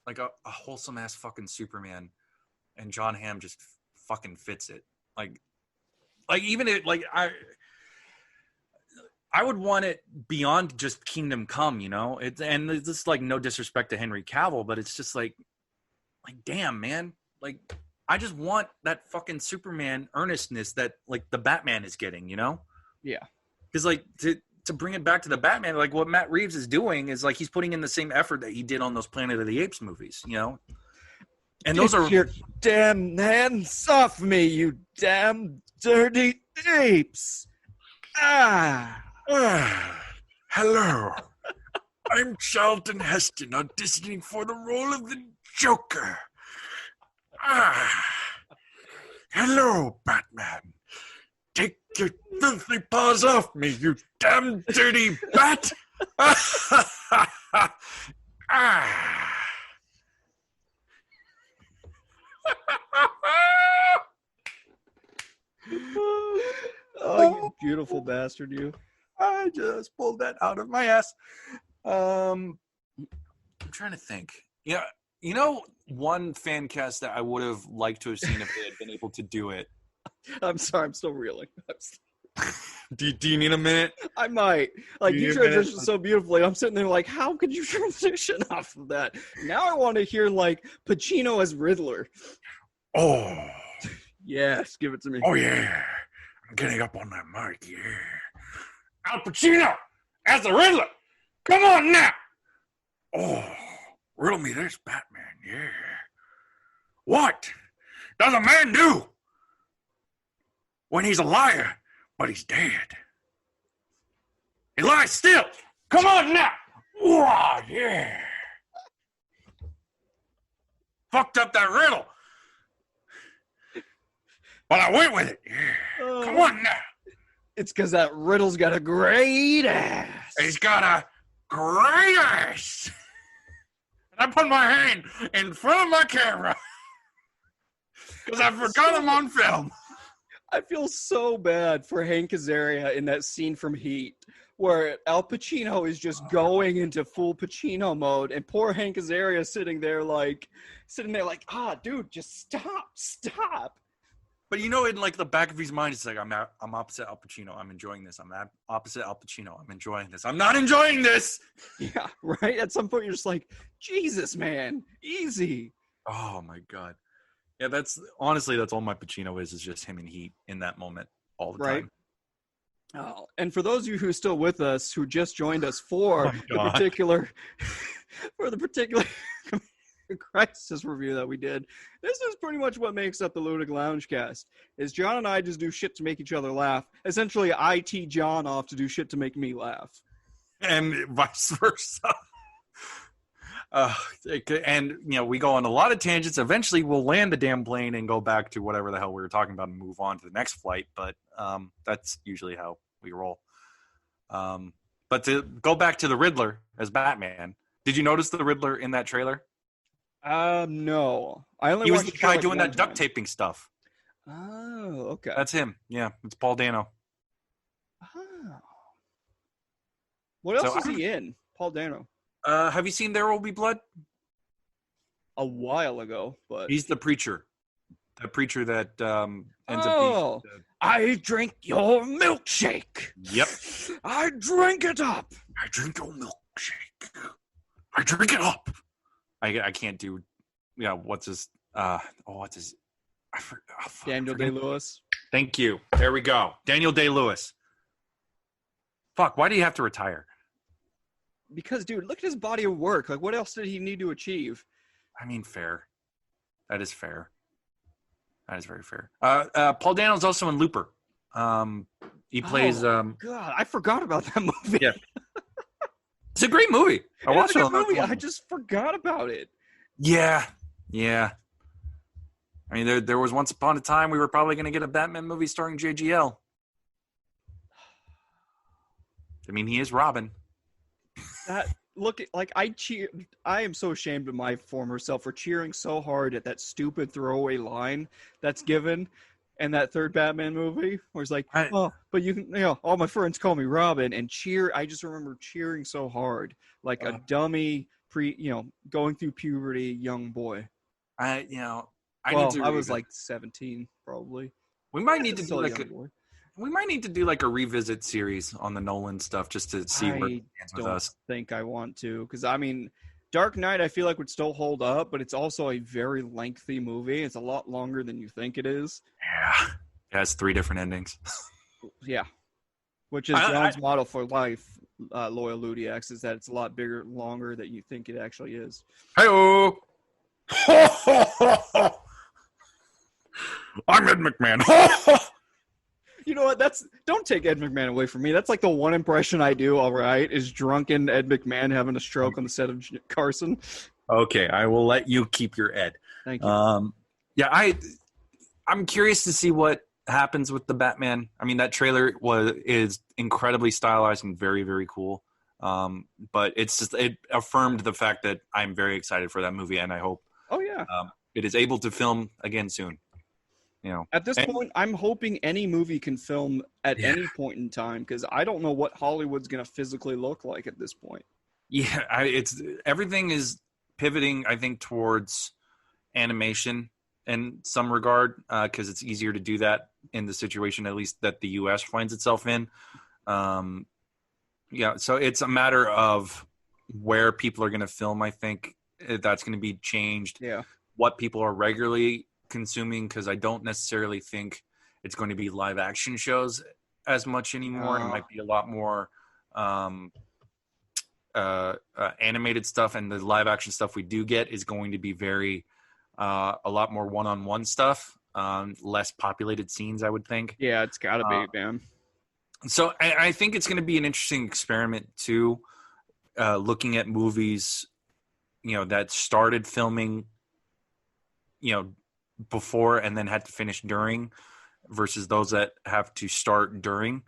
like a wholesome ass fucking Superman, and John Hamm just fucking fits it. Like even it, like I would want it beyond just Kingdom Come, you know. And it's just like, no disrespect to Henry Cavill, but it's just like damn, man. Like I just want that fucking Superman earnestness that like the Batman is getting, you know? Yeah. Because like to bring it back to the Batman, like what Matt Reeves is doing is like he's putting in the same effort that he did on those Planet of the Apes movies, you know? And those are your damn hands off me, you damn dirty apes. Hello. I'm Charlton Heston, auditioning for the role of the Joker. Hello, Batman. Take your filthy paws off me, you damn dirty bat. Oh, you beautiful bastard, you. I just pulled that out of my ass. I'm trying to think. Yeah, you know, one fan cast that I would have liked to have seen if they had been able to do it. I'm sorry, I'm still reeling. Do you need a minute? I might. Like, you transitioned so beautifully. I'm sitting there like, how could you transition off of that? Now I want to hear, like, Pacino as Riddler. Oh. Yes, give it to me. Oh, yeah. I'm getting up on that mic, yeah. Al Pacino as the Riddler. Come on now. Oh, riddle me this, Batman, yeah. What does a man do when he's a liar, but he's dead? He lies still. Come on now. Wow, yeah. Fucked up that riddle. But I went with it. Yeah. Come on now. It's because that riddle's got a great ass. He's got a great ass. And I put my hand in front of my camera because I forgot him on film. I feel so bad for Hank Azaria in that scene from Heat where Al Pacino is just going into full Pacino mode, and poor Hank Azaria sitting there like, dude, just stop. But you know, in like the back of his mind, it's like, I'm opposite Al Pacino. I'm enjoying this. I'm opposite Al Pacino. I'm enjoying this. I'm not enjoying this. Yeah, right? At some point, you're just like, Jesus, man, easy. Oh, my God. Yeah, that's all my Pacino is just him in Heat in that moment all the time. Oh, and for those of you who are still with us, who just joined us for the particular Crisis review that we did, this is pretty much what makes up the Ludic Loungecast. Is John and I just do shit to make each other laugh. Essentially, I tee John off to do shit to make me laugh, and vice versa. And you know, we go on a lot of tangents. Eventually, we'll land the damn plane and go back to whatever the hell we were talking about and move on to the next flight. But that's usually how we roll. But to go back to the Riddler as Batman, did you notice the Riddler in that trailer? No. He was the guy doing that duct taping stuff. Oh, okay. That's him. Yeah, it's Paul Dano. Oh. What else is he in? Paul Dano. Have you seen There Will Be Blood? a while ago, but he's the preacher. The preacher that ends up being I drink your milkshake. Yep. I drink it up. I drink your milkshake. I drink it up. I can't do what's his Daniel Day-Lewis. Thank you. There we go. Daniel Day-Lewis. Fuck, why do you have to retire? Because, dude, look at his body of work. Like, what else did he need to achieve? I mean, fair. That is fair. That is very fair. Paul Dano's also in Looper. He plays... God, I forgot about that movie. Yeah. It's a great movie. I watched it. I just forgot about it. Yeah. I mean, there was once upon a time we were probably going to get a Batman movie starring JGL. I mean, he is Robin. I am so ashamed of my former self for cheering so hard at that stupid throwaway line that's given in that third Batman movie, where it's like, but you can, all my friends call me Robin, and cheer. I just remember cheering so hard, like a dummy going through puberty young boy. I was like 17 probably. We might need to do like a revisit series on the Nolan stuff just to see where it ends with us. I don't think I want to, because I mean, Dark Knight I feel like would still hold up, but it's also a very lengthy movie. It's a lot longer than you think it is. Yeah, it has 3 different endings. Yeah, which is John's model for life. Loyal Ludic is that it's a lot bigger, longer than you think it actually is. Hey-o! I'm Ed McMahon. You know what? Don't take Ed McMahon away from me. That's like the one impression I do. All right, is drunken Ed McMahon having a stroke on the set of Carson. Okay, I will let you keep your Ed. Thank you. I'm curious to see what happens with the Batman. I mean, that trailer is incredibly stylized and very, very cool. But it affirmed the fact that I'm very excited for that movie, and I hope it is able to film again soon. At this point, I'm hoping any movie can film at any point in time, because I don't know what Hollywood's going to physically look like at this point. Yeah, everything is pivoting, I think, towards animation in some regard, because it's easier to do that in the situation, at least that the U.S. finds itself in. So it's a matter of where people are going to film. I think that's going to be changed. Yeah, what people are regularly consuming, because I don't necessarily think it's going to be live action shows as much anymore. It might be a lot more animated stuff, and the live action stuff we do get is going to be very a lot more one-on-one stuff, less populated scenes, I would think. Yeah, it's gotta be, man. So I think it's going to be an interesting experiment too, looking at movies that started filming before and then had to finish during, versus those that have to start during,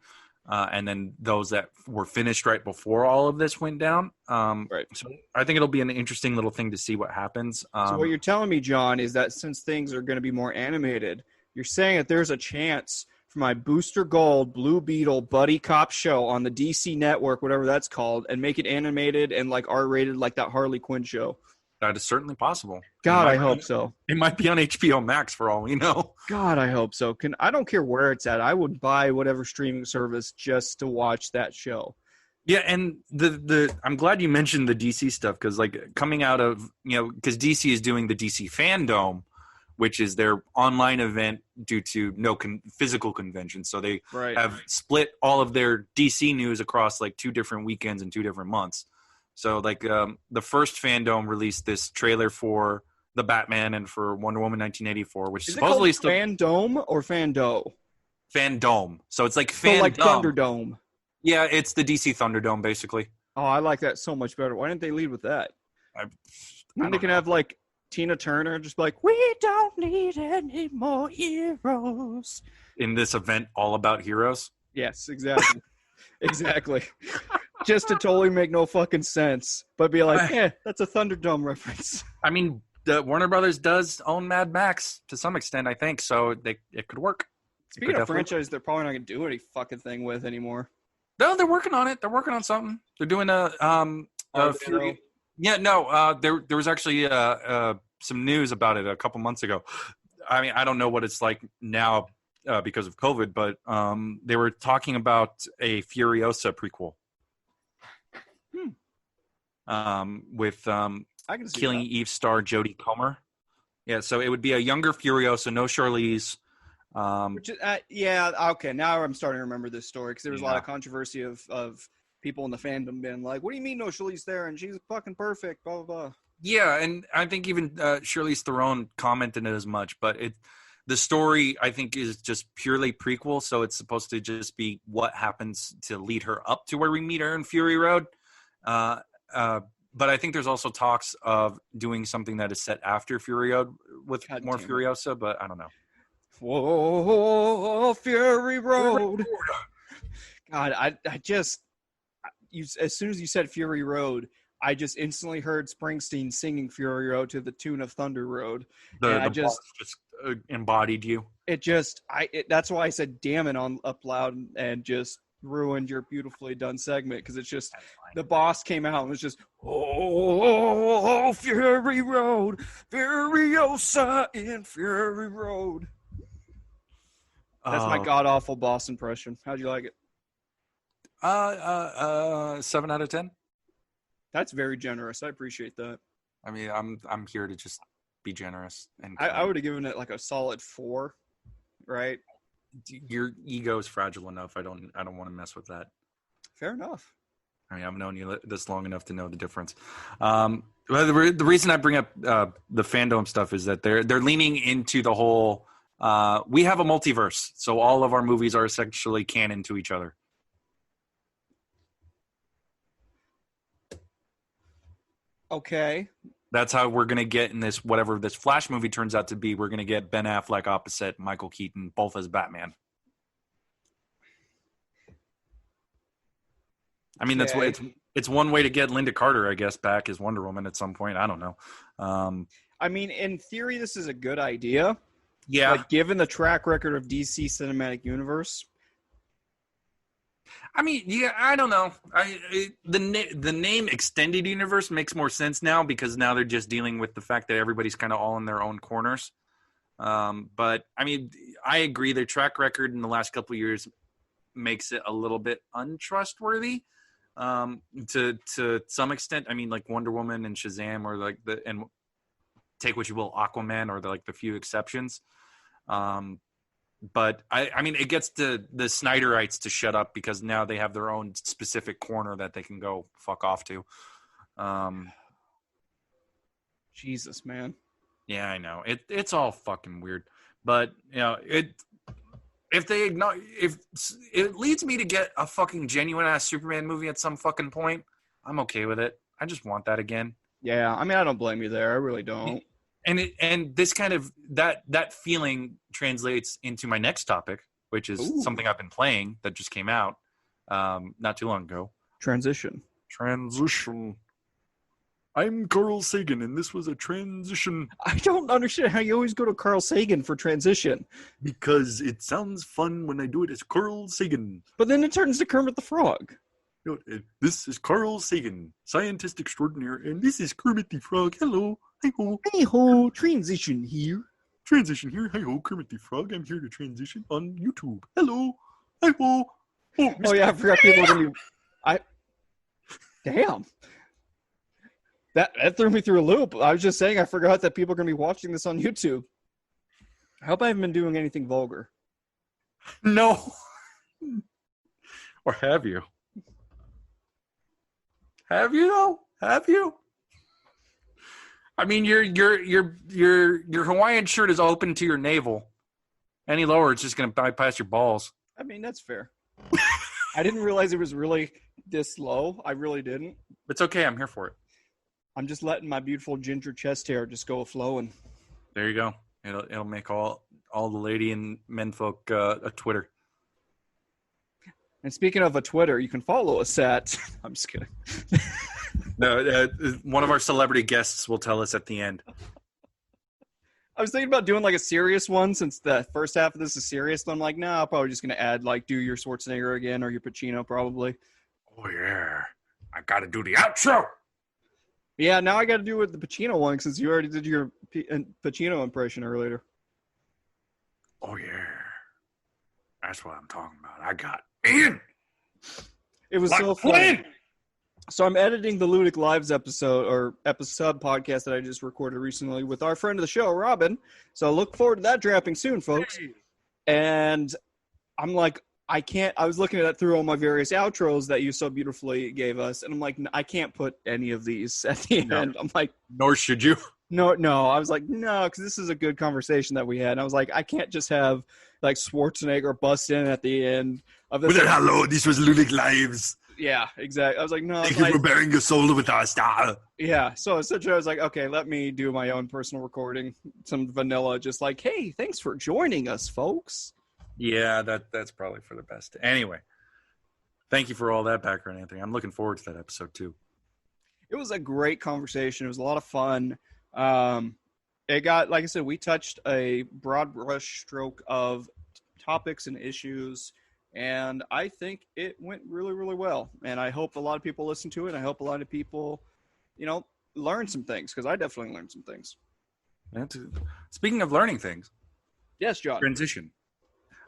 and then those that were finished right before all of this went down. Right. So I think it'll be an interesting little thing to see what happens. So what you're telling me, John, is that since things are going to be more animated, you're saying that there's a chance for my Booster Gold Blue Beetle buddy cop show on the DC network, whatever that's called, and make it animated and like R-rated like that Harley Quinn show. That is certainly possible. God, I hope so. It might be on HBO Max for all we know. God, I hope so. I don't care where it's at. I would buy whatever streaming service just to watch that show. Yeah, and I'm glad you mentioned the DC stuff, because like coming out of because DC is doing the DC Fandom, which is their online event due to no physical convention. So they have split all of their DC news across like 2 different weekends and 2 different months. So, like, the first Fandom released this trailer for the Batman and for Wonder Woman 1984, which is supposedly it called Fandom or Fando? Fandom. So it's like Fandom. So like Thunderdome. Yeah, it's the DC Thunderdome, basically. Oh, I like that so much better. Why didn't they lead with that? Then they can have like Tina Turner just be like, we don't need any more heroes. In this event all about heroes? Yes, exactly. Exactly. Just to totally make no fucking sense, but be like, that's a Thunderdome reference. I mean, the Warner Brothers does own Mad Max to some extent, I think, so it could work. Speaking of franchise, they're probably not going to do any fucking thing with anymore. No, they're working on it. They're working on something. They're doing a Fury. Yeah, no, there was actually a some news about it a couple months ago. I mean, I don't know what it's like now because of COVID, but they were talking about a Furiosa prequel. With Killing Eve star Jodie Comer. Yeah, so it would be a younger Furiosa, no Charlize. Okay. Now I'm starting to remember this story because there was a lot of controversy of people in the fandom being like, "What do you mean no Charlize Theron? She's fucking perfect." Blah blah blah. Yeah, and I think even Charlize Theron commented as much, but the story I think is just purely prequel, so it's supposed to just be what happens to lead her up to where we meet her in Fury Road. But I think there's also talks of doing something that is set after Fury Road with more Furiosa, but I don't know. Whoa, Fury Road. God, as soon as you said Fury Road, I just instantly heard Springsteen singing Fury Road to the tune of Thunder Road. The just embodied you. That's why I said damn it on up loud and just ruined your beautifully done segment, because it's just the boss came out and was just Fury Road, Furiosa in Fury Road. That's my god awful boss impression. How'd you like it? 7 out of 10. That's very generous. I appreciate that. I mean, I'm here to just be generous, and I would have given it like a solid 4, right? Your ego is fragile enough. I don't want to mess with that. Fair enough. I mean, I've known you this long enough to know the difference. The reason I bring up the fandom stuff is that they're leaning into the whole. We have a multiverse, so all of our movies are essentially canon to each other. Okay. That's how we're going to get in this, whatever this Flash movie turns out to be, we're going to get Ben Affleck opposite Michael Keaton, both as Batman. I mean, that's what it's one way to get Linda Carter, I guess, back as Wonder Woman at some point. I don't know. I mean, in theory, this is a good idea. Yeah. But given the track record of DC Cinematic Universe. I mean, yeah, I don't know. The name Extended Universe makes more sense now because now they're just dealing with the fact that everybody's kind of all in their own corners. But I mean, I agree. Their track record in the last couple of years makes it a little bit untrustworthy to some extent. I mean, like Wonder Woman and Shazam, or like and take what you will, Aquaman, or the few exceptions. But I mean, it gets the Snyderites to shut up because now they have their own specific corner that they can go fuck off to. Jesus, man. Yeah, I know. It's all fucking weird. But, you know, if it leads me to get a fucking genuine ass Superman movie at some fucking point, I'm okay with it. I just want that again. Yeah, I mean, I don't blame you there. I really don't. And this kind of that feeling translates into my next topic, which is something I've been playing that just came out not too long ago. Transition. I'm Carl Sagan, and this was a transition. I don't understand how you always go to Carl Sagan for transition. Because it sounds fun when I do it as Carl Sagan. But then it turns to Kermit the Frog. This is Carl Sagan, scientist extraordinaire, and this is Kermit the Frog. Hello. Hi-ho. Hey-ho. Transition here. Hi-ho, Kermit the Frog. I'm here to transition on YouTube. Hello. Hi-ho. Oh yeah, I forgot people are going to be... Damn. That threw me through a loop. I was just saying I forgot that people are going to be watching this on YouTube. I hope I haven't been doing anything vulgar. No. Or have you? Have you though? Have you? I mean, your Hawaiian shirt is open to your navel. Any lower, it's just going to bypass your balls. I mean, that's fair. I didn't realize it was really this low. I really didn't. It's okay. I'm here for it. I'm just letting my beautiful ginger chest hair just go flowing. There you go. It'll make all the lady and men folk a Twitter. And speaking of a Twitter, you can follow us at... I'm just kidding. No, one of our celebrity guests will tell us at the end. I was thinking about doing like a serious one since the first half of this is serious. So I'm like, nah, I'm probably just going to add like do your Schwarzenegger again or your Pacino probably. Oh, yeah. I got to do the outro. Yeah, now I got to do it with the Pacino one since you already did your Pacino impression earlier. Oh, yeah. That's what I'm talking about. I got in. It was so fun. So I'm editing the Ludic Lives episode podcast that I just recorded recently with our friend of the show, Robin. So look forward to that dropping soon, folks. And I'm like, I was looking at it through all my various outros that you so beautifully gave us. And I'm like, I can't put any of these at the end. I'm like, nor should you. No. I was like, no, because this is a good conversation that we had. And I was like, I can't just have like Schwarzenegger bust in at the end of this. Hello, this was Ludic Lives. Yeah, exactly. I was like, no. Thank you for bearing your soul with us. Yeah, so essentially I was like, okay, let me do my own personal recording, some vanilla, just like, hey, thanks for joining us, folks. Yeah, that's probably for the best. Anyway, thank you for all that background, Anthony. I'm looking forward to that episode too. It was a great conversation. It was a lot of fun. It got, like I said, we touched a broad brush stroke of topics and issues. And I think it went really, really well. And I hope a lot of people listen to it. I hope a lot of people, learn some things, because I definitely learned some things. Speaking of learning things. Yes, John. Transition.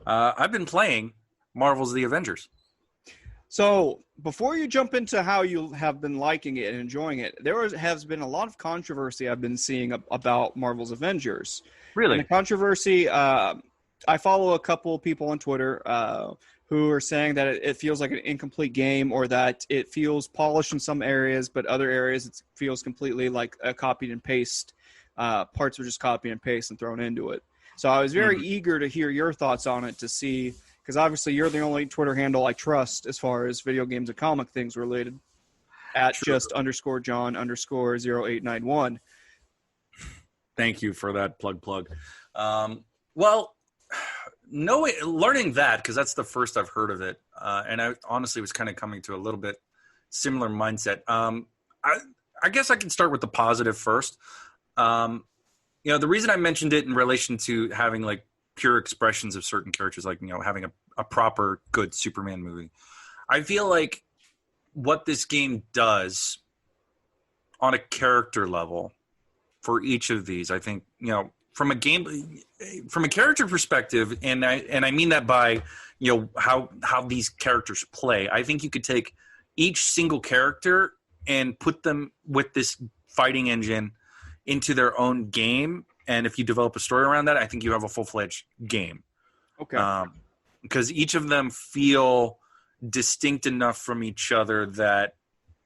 I've been playing Marvel's The Avengers. So before you jump into how you have been liking it and enjoying it, has been a lot of controversy I've been seeing about Marvel's Avengers. Really? And the controversy, I follow a couple people on Twitter who are saying that it feels like an incomplete game, or that it feels polished in some areas, but other areas it feels completely like a copied and paste. Parts were just copied and paste and thrown into it. So I was very eager to hear your thoughts on it, to see, because obviously you're the only Twitter handle I trust as far as video games and comic things related, at just _John_0891. Thank you for that plug. Learning that, because that's the first I've heard of it, and I honestly was kind of coming to a little bit similar mindset. I guess I can start with the positive first. The reason I mentioned it in relation to having like pure expressions of certain characters, like having a proper good Superman movie, I feel like what this game does on a character level for each of these, I think from a character perspective, and I mean that by how these characters play. I think you could take each single character and put them with this fighting engine into their own game, and if you develop a story around that, I think you have a full-fledged game. Okay. Because each of them feel distinct enough from each other that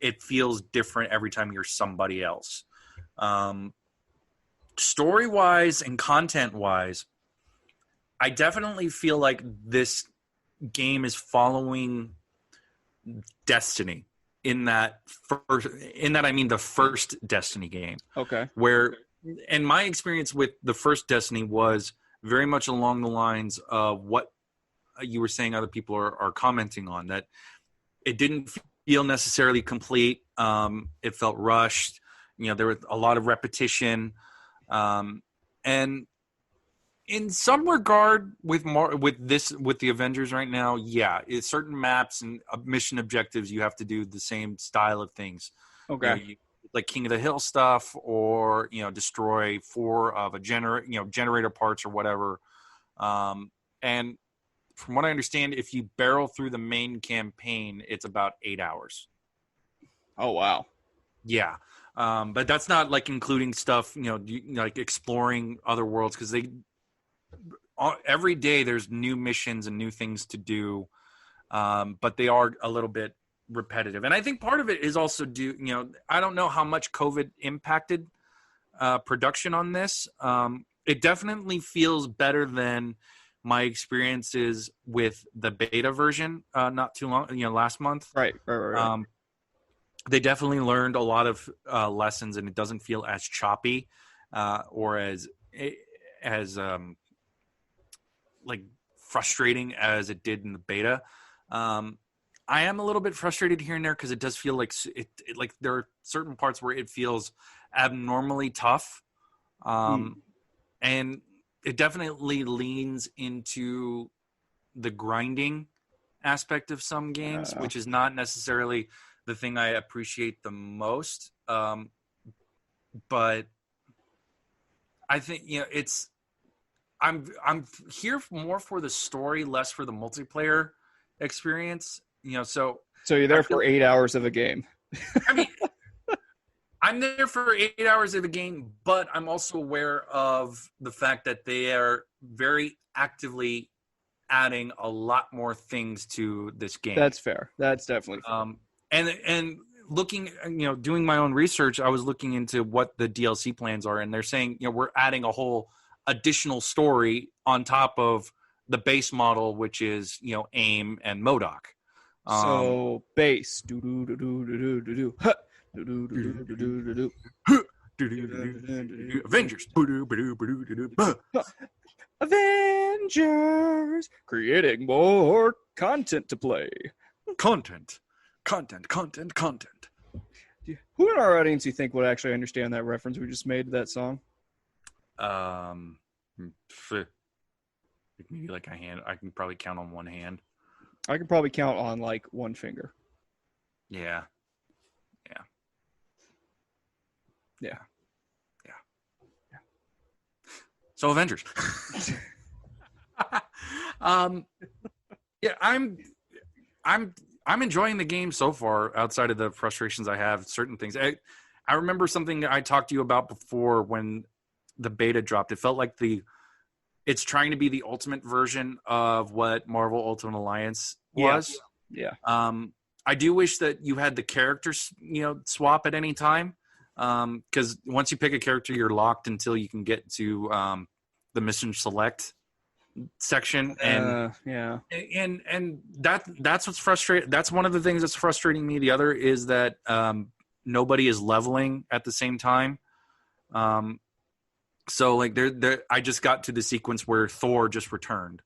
it feels different every time you're somebody else. Story-wise and content-wise, I definitely feel like this game is following Destiny in that I mean the first Destiny game. Okay. Where, and my experience with the first Destiny was very much along the lines of what you were saying other people are commenting on, that it didn't feel necessarily complete. It felt rushed. There was a lot of repetition. And in some regard with the Avengers right now, yeah, it's certain maps and mission objectives, you have to do the same style of things. Okay. Like King of the Hill stuff, or, destroy 4 of a generator parts or whatever. And from what I understand, if you barrel through the main campaign, it's about 8 hours. Oh, wow. Yeah. But that's not like including stuff, like exploring other worlds, because every day there's new missions and new things to do. But they are a little bit repetitive. And I think part of it is also I don't know how much COVID impacted production on this. It definitely feels better than my experiences with the beta version not too long, last month. Right. They definitely learned a lot of lessons, and it doesn't feel as choppy or as like frustrating as it did in the beta. I am a little bit frustrated here and there, because it does feel like like there are certain parts where it feels abnormally tough, and it definitely leans into the grinding aspect of some games, which is not necessarily the thing I appreciate the most. but I think I'm here more for the story, less for the multiplayer experience. So you're there for 8 hours of a game. I mean, I'm there for 8 hours of a game, but I'm also aware of the fact that they are very actively adding a lot more things to this game. That's fair. That's definitely fair. And looking, doing my own research, I was looking into what the DLC plans are, and they're saying, we're adding a whole additional story on top of the base model, which is, AIM and MODOK. So base. Avengers. Avengers, creating more content to play. Content. Who in our audience do you think would actually understand that reference we just made to that song? Maybe like a hand. I can probably count on one hand. I can probably count on like one finger. Yeah. So Avengers. Yeah, I'm enjoying the game so far. Outside of the frustrations I have, certain things. I remember something I talked to you about before when the beta dropped. It felt like it's trying to be the ultimate version of what Marvel Ultimate Alliance was. Yeah. I do wish that you had the characters, swap at any time. Because once you pick a character, you're locked until you can get to the mission select section, and that's what's frustrating. That's one of the things that's frustrating me. The other is that nobody is leveling at the same time. So like I just got to the sequence where Thor just returned,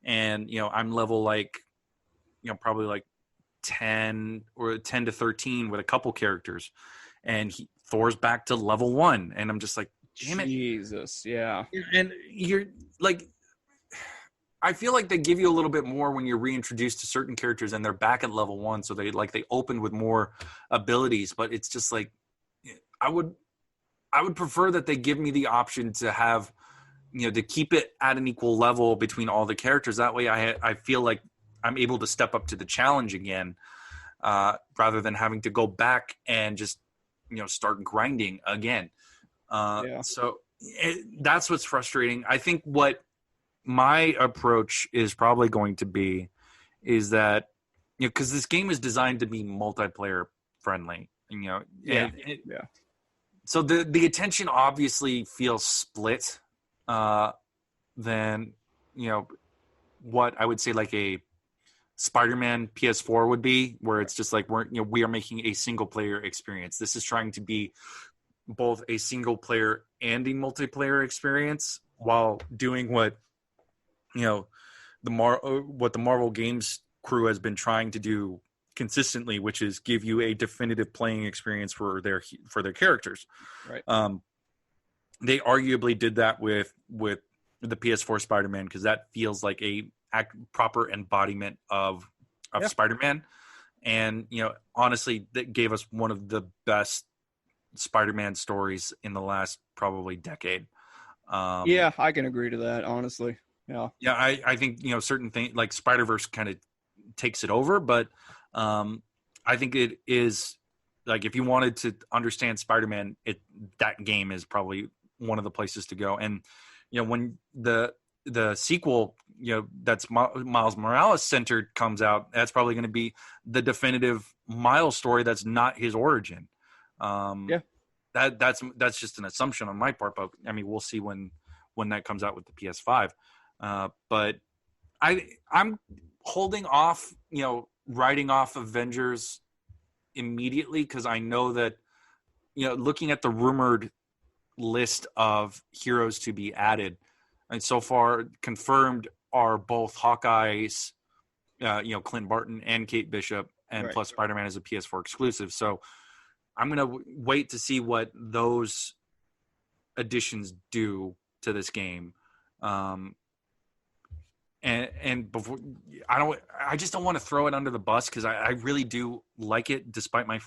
and I'm level probably like 10 or 10 to 13 with a couple characters, and Thor's back to level 1, and I'm just like, damn it, Jesus, yeah. And you're like, I feel like they give you a little bit more when you're reintroduced to certain characters and they're back at level 1, so they open with more abilities, but it's just like, I would prefer that they give me the option to have, to keep it at an equal level between all the characters. That way I feel like I'm able to step up to the challenge again, rather than having to go back and just, start grinding again. So that's what's frustrating. I think what my approach is probably going to be is that, because this game is designed to be multiplayer friendly, so the attention obviously feels split than, what I would say like a Spider-Man PS4 would be, where it's just like we are making a single player experience. This is trying to be both a single player and a multiplayer experience while doing what the Marvel Games crew has been trying to do consistently, which is give you a definitive playing experience for their characters. Right. They arguably did that with the PS4 Spider-Man, because that feels like a proper embodiment of Spider-Man, and honestly, that gave us one of the best Spider-Man stories in the last probably decade. I can agree to that, honestly. I think certain things like Spider-Verse kind of takes it over, but I think it is like, if you wanted to understand Spider-Man, that game is probably one of the places to go. And when the sequel, that's Miles Morales centered comes out, that's probably going to be the definitive Miles story that's not his origin. That's just an assumption on my part, but I mean, we'll see when that comes out with the PS5. But I'm holding off, writing off Avengers immediately, because I know that, looking at the rumored list of heroes to be added, and so far confirmed are both Hawkeye's, Clint Barton and Kate Bishop, and plus Spider-Man is a PS4 exclusive. So I'm going to wait to see what those additions do to this game. And before, I just don't want to throw it under the bus, because I really do like it, despite my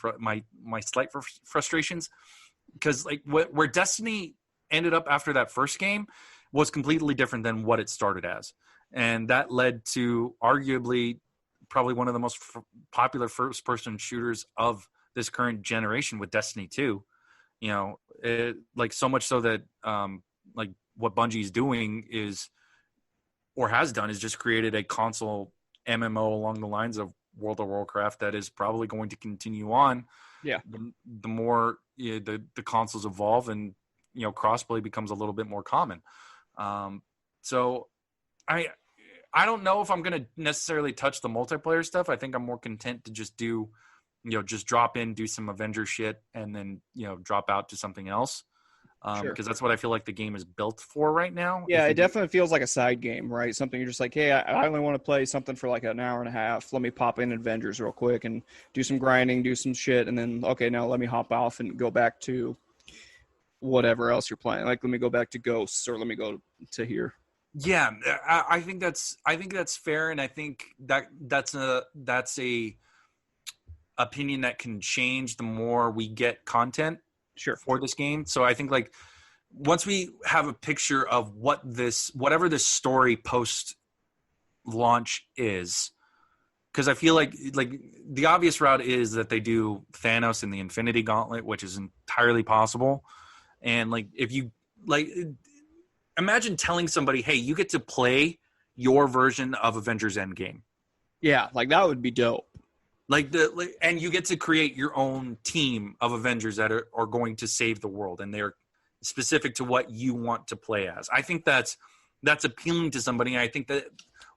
slight frustrations. because like where Destiny ended up after that first game was completely different than what it started as, and that led to arguably probably one of the most popular first-person shooters of this current generation with Destiny 2. You know, like so much so that like what Bungie's doing is, or has done, is just created a console MMO along the lines of World of Warcraft that is probably going to continue on. Yeah. The more the consoles evolve and crossplay becomes a little bit more common. So I don't know if I'm going to necessarily touch the multiplayer stuff. I think I'm more content to just do, just drop in, do some Avengers shit, and then, drop out to something else. Sure. Because that's what I feel like the game is built for right now. Yeah, it definitely feels like a side game, right? Something you're just like, hey, I only want to play something for like an hour and a half. Let me pop in Avengers real quick and do some grinding, do some shit, and then, okay, now let me hop off and go back to whatever else you're playing. Like, let me go back to Ghosts, or let me go to here. Yeah, I think that's fair, and I think that's a opinion that can change the more we get content for this game. So I think like once we have a picture of whatever this story post launch is, because I feel like the obvious route is that they do Thanos in the Infinity Gauntlet, which is entirely possible. And like if you like imagine telling somebody, hey, you get to play your version of Avengers Endgame. Yeah, like that would be dope. And you get to create your own team of Avengers that are going to save the world, and they're specific to what you want to play as. I think that's appealing to somebody. I think that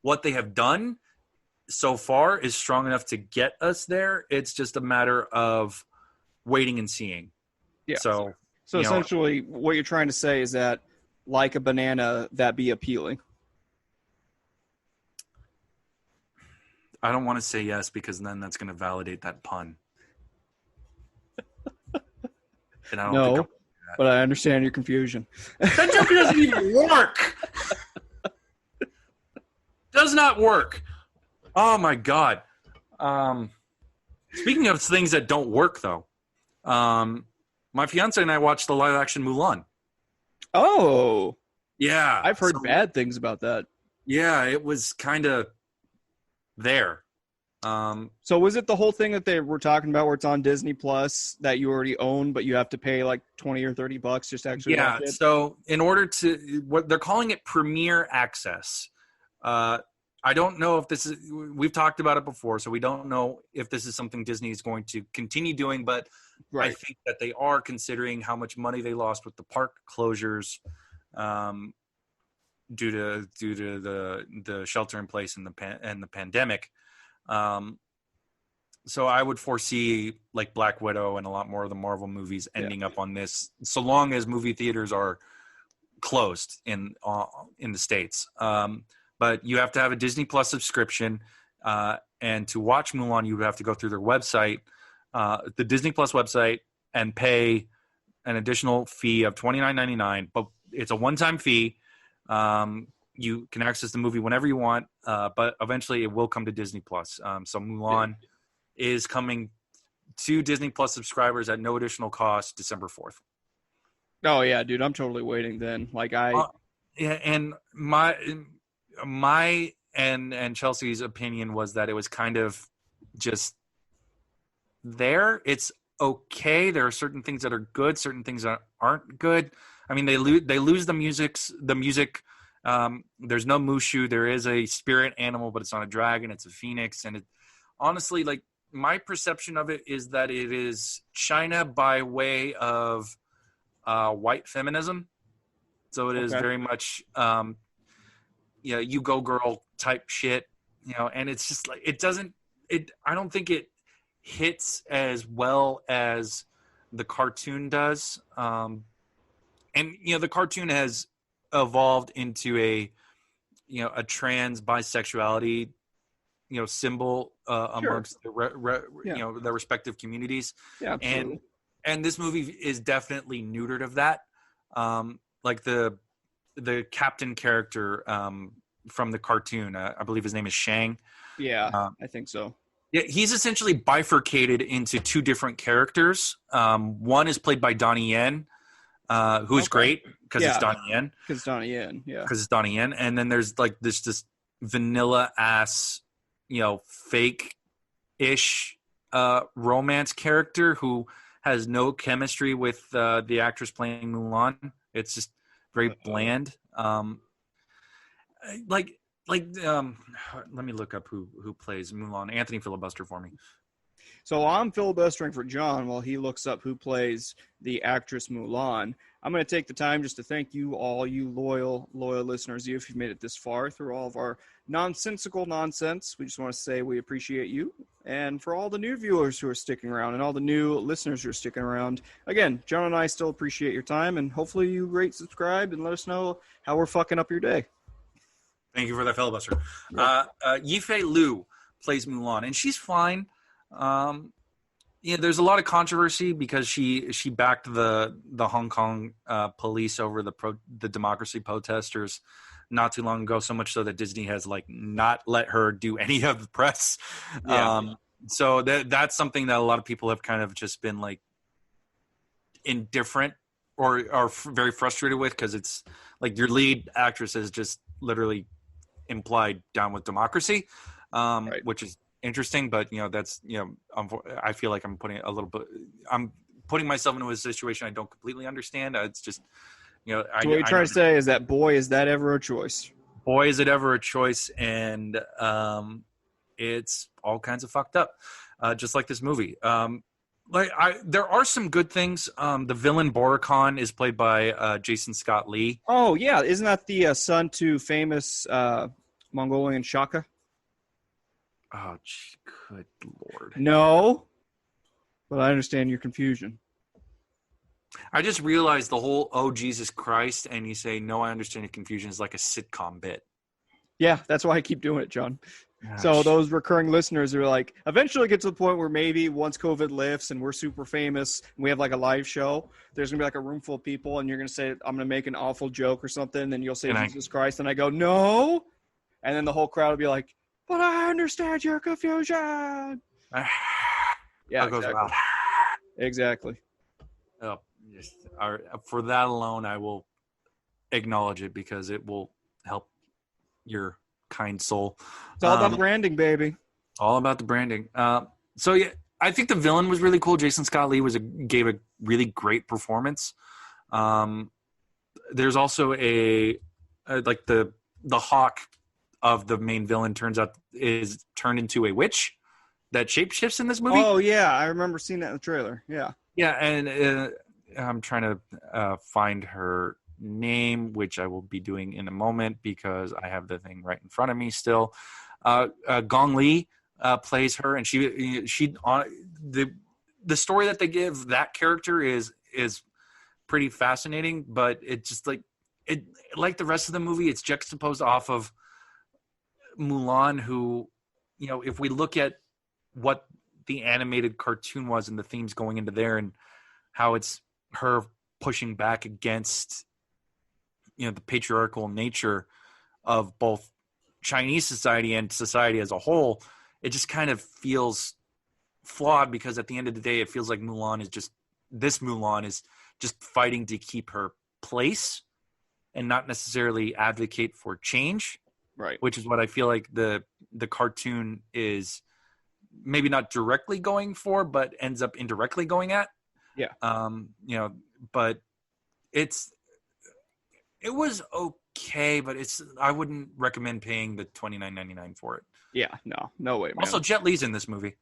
what they have done so far is strong enough to get us there. It's just a matter of waiting and seeing. Yeah. So essentially what you're trying to say is that like a banana, that be appealing. I don't want to say yes because then that's going to validate that pun. And I don't think but I understand your confusion. That joke doesn't even work. Does not work. Oh my God. Speaking of things that don't work though, my fiance and I watched the live action Mulan. Oh. Yeah. I've heard bad things about that. Yeah, it was kind of there. So was it the whole thing that they were talking about where it's on Disney Plus that you already own, but you have to pay like $20 or $30 just to actually watch it? So in order to, what they're calling it, Premier Access. I don't know if this is, we've talked about it before, so we don't know if this is something Disney is going to continue doing, but I think that they are, considering how much money they lost with the park closures due to the shelter in place and the pandemic. So I would foresee like Black Widow and a lot more of the Marvel movies ending up on this, so long as movie theaters are closed in the States. But you have to have a Disney Plus subscription, and to watch Mulan, you would have to go through their website, the Disney Plus website, and pay an additional fee of $29.99. But it's a one-time fee. You can access the movie whenever you want, but eventually it will come to Disney Plus. So Mulan is coming to Disney Plus subscribers at no additional cost December 4th. Oh yeah, dude, I'm totally waiting then. Like and my and Chelsea's opinion was that it was kind of just there. It's okay. There are certain things that are good, certain things that aren't good. I mean, they lose the music. There's no Mushu. There is a spirit animal, but it's not a dragon. It's a phoenix. And it, honestly, like my perception of it is that it is China by way of white feminism. So it is very much, you go girl type shit, and it's just like, I don't think it hits as well as the cartoon does. And the cartoon has evolved into a trans bisexuality symbol amongst their respective communities. Yeah, and this movie is definitely neutered of that. Like the captain character from the cartoon, I believe his name is Shang. Yeah, I think so. Yeah, he's essentially bifurcated into two different characters. One is played by Donnie Yen, who's great because it's Donnie Yen. Because Donnie Yen, yeah. Because it's Donnie Yen, and then there's like this vanilla ass, fake-ish romance character who has no chemistry with the actress playing Mulan. It's just very bland. Let me look up who plays Mulan. Anthony, filibuster for me. So I'm filibustering for John while he looks up who plays the actress Mulan. I'm going to take the time just to thank you all, you loyal listeners, if you've made it this far through all of our nonsensical nonsense. We just want to say we appreciate you. And for all the new viewers who are sticking around and all the new listeners who are sticking around, again, John and I still appreciate your time. And hopefully you rate, subscribe, and let us know how we're fucking up your day. Thank you for that filibuster. Yifei Liu plays Mulan, and she's fine. There's a lot of controversy because she backed the Hong Kong police over the democracy protesters not too long ago, so much so that Disney has not let her do any of the press. So that's something that a lot of people have kind of just been indifferent or are very frustrated with, because it's your lead actress is just literally implied down with democracy, which is interesting, but that's I feel like I'm putting myself into a situation I don't completely understand. It's just so what you're trying to say is that, boy, is that ever a choice? Boy, is it ever a choice, and it's all kinds of fucked up, just like this movie. There are some good things. The villain Boracon is played by Jason Scott Lee. Oh yeah, isn't that the son to famous Mongolian Shaka? Oh, good Lord. No, but I understand your confusion. I just realized the whole "Oh Jesus Christ" and you say "No, I understand your confusion" is like a sitcom bit. Yeah, that's why I keep doing it, John. So those recurring listeners are eventually get to the point where maybe once COVID lifts and we're super famous and we have a live show, there's going to be a room full of people and you're going to say, I'm going to make an awful joke or something. And you'll say, Jesus Christ. And I go, no. And then the whole crowd will be like, but I understand your confusion. Yeah, exactly. Oh, for that alone, I will acknowledge it because it will help your kind soul. It's all about branding, baby. All about the branding. So yeah, I think the villain was really cool. Jason Scott Lee gave a really great performance. There's also the hawk of the main villain is turned into a witch that shapeshifts in this movie. Oh yeah, I remember seeing that in the trailer. Yeah. Yeah, and I'm trying to find her name, which I will be doing in a moment because I have the thing right in front of me still. Gong Li plays her, and she the story that they give that character is pretty fascinating, but it's just like the rest of the movie, it's juxtaposed off of Mulan, who, if we look at what the animated cartoon was and the themes going into there and how it's her pushing back against the patriarchal nature of both Chinese society and society as a whole, it just kind of feels flawed because at the end of the day, it feels like Mulan is just fighting to keep her place and not necessarily advocate for change. Right. Which is what I feel like the cartoon is maybe not directly going for, but ends up indirectly going at. Yeah. But it was okay, but I wouldn't recommend paying the $29.99 for it. Yeah, no way, man. Also, Jet Li's in this movie.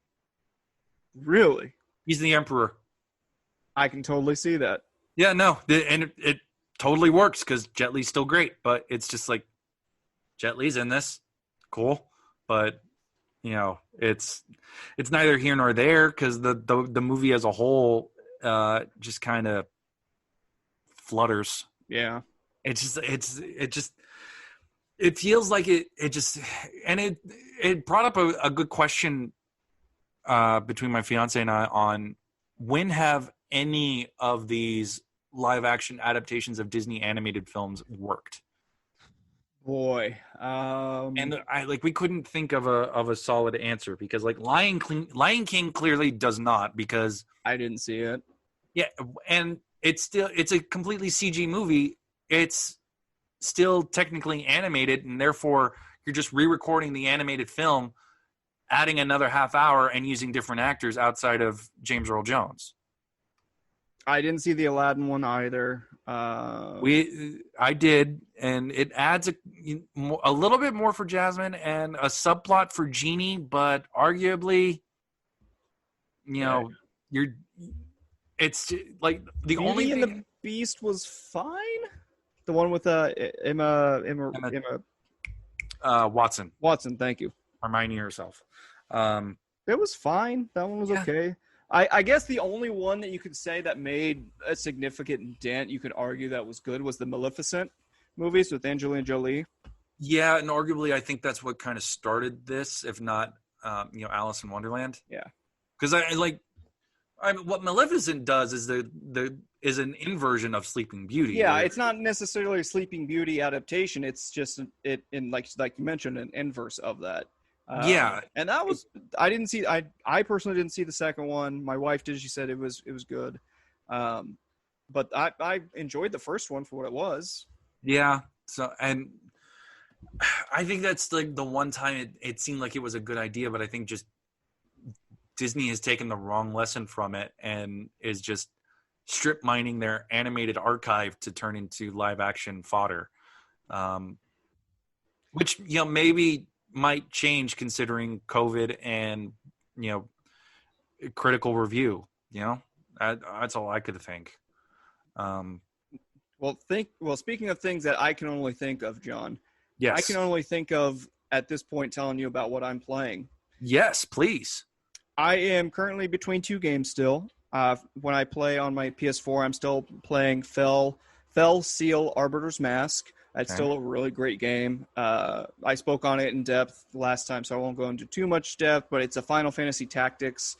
Really? He's the Emperor. I can totally see that. Yeah, no, and it totally works because Jet Li's still great, but it's just Jet Li's in this, cool, but it's neither here nor there because the movie as a whole just kind of flutters. Yeah, it feels like it brought up a good question between my fiance and I on when have any of these live action adaptations of Disney animated films worked. Boy, and we couldn't think of a solid answer because like Lion King clearly does not, because I didn't see it. Yeah, and it's a completely CG movie. It's still technically animated, and therefore you're just re-recording the animated film, adding another half hour, and using different actors outside of James Earl Jones. I didn't see the Aladdin one either. I did, and it adds a little bit more for Jasmine and a subplot for Genie, but arguably, it's like the Beauty only and thing. the Beast was fine. The one with Emma Watson. Watson, thank you. Hermione herself. It was fine. That one was okay. I guess the only one that you could say that made a significant dent, you could argue that was good, was the Maleficent movies with Angelina Jolie. Yeah, and arguably I think that's what kind of started this, if not, Alice in Wonderland. Yeah. Because what Maleficent does is is an inversion of Sleeping Beauty. Yeah, it's not necessarily a Sleeping Beauty adaptation. It's just like you mentioned, an inverse of that. Yeah, and that was I personally didn't see the second one. My wife did. She said it was good, but I enjoyed the first one for what it was. Yeah. So, and I think that's like the one time it seemed like it was a good idea, but I think just Disney has taken the wrong lesson from it and is just strip mining their animated archive to turn into live action fodder, which maybe might change considering COVID and critical review. That's all I could think. Well, speaking of things that I can only think of, John. Yes. I can only think of at this point telling you about what I'm playing. Yes, please. I am currently between two games still. When I play on my PS4, I'm still playing Fell Seal Arbiter's Mask. It's still a really great game. I spoke on it in depth last time, so I won't go into too much depth, but it's a Final Fantasy Tactics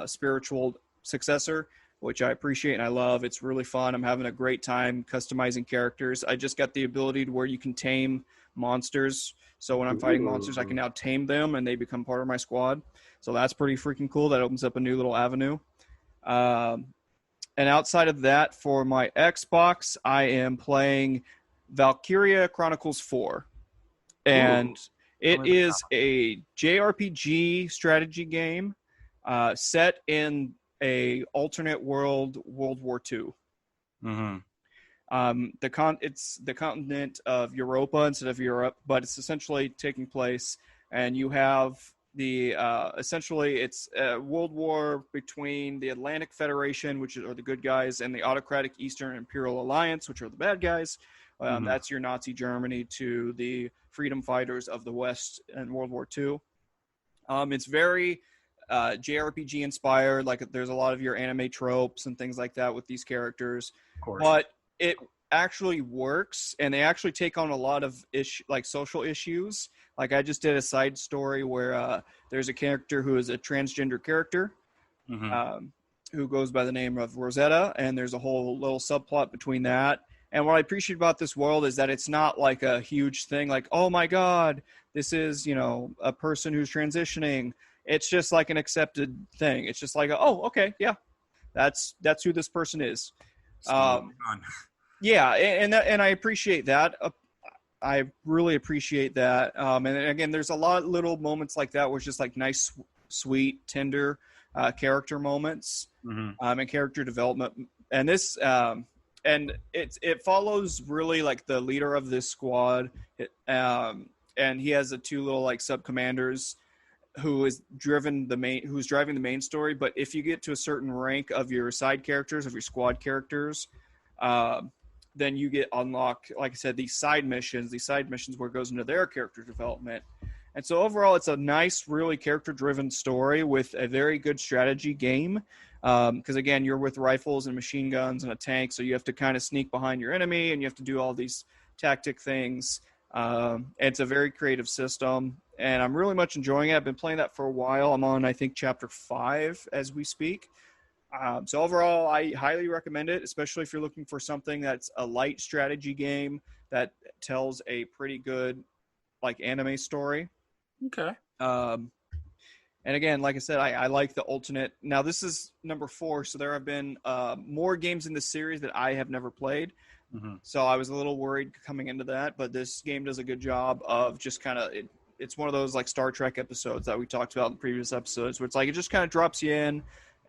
spiritual successor, which I appreciate and I love. It's really fun. I'm having a great time customizing characters. I just got the ability to where you can tame monsters. So when I'm fighting monsters, I can now tame them and they become part of my squad. So that's pretty freaking cool. That opens up a new little avenue. And outside of that, for my Xbox, I am playing Valkyria Chronicles 4. And it is a JRPG strategy game set in a alternate world, World War II. Mm-hmm. It's the continent of Europa instead of Europe, but it's essentially taking place, and you have the essentially it's a world war between the Atlantic Federation, which are the good guys, and the autocratic Eastern Imperial Alliance, which are the bad guys. That's your Nazi Germany to the freedom fighters of the West in World War II. It's very JRPG inspired. Like there's a lot of your anime tropes and things like that with these characters. Of course. But it actually works, and they actually take on a lot of social issues. Like I just did a side story where there's a character who is a transgender character who goes by the name of Rosetta, and there's a whole little subplot between that. And what I appreciate about this world is that it's not like a huge thing like, oh my God, this is, a person who's transitioning. It's just like an accepted thing. It's just like, oh, okay, yeah, that's who this person is. Yeah, and I appreciate that. I really appreciate that. And again, there's a lot of little moments like that where it's just like nice, sweet, tender character moments and character development. And this and it follows really like the leader of this squad, and he has the two little like sub commanders who's driving the main story. But if you get to a certain rank of your side characters, of your squad characters, then you get unlocked, like I said, these side missions where it goes into their character development. And so overall, it's a nice, really character-driven story with a very good strategy game. Because, again, you're with rifles and machine guns and a tank, so you have to kind of sneak behind your enemy, and you have to do all these tactic things. It's a very creative system, and I'm really much enjoying it. I've been playing that for a while. I'm on, I think, Chapter 5 as we speak. So overall, I highly recommend it, especially if you're looking for something that's a light strategy game that tells a pretty good like anime story. Okay. And again, like I said, I like the alternate. Now, this is number 4, so there have been more games in this series that I have never played. Mm-hmm. So I was a little worried coming into that, but this game does a good job of just kind of it's one of those like Star Trek episodes that we talked about in previous episodes, where it's like it just kind of drops you in,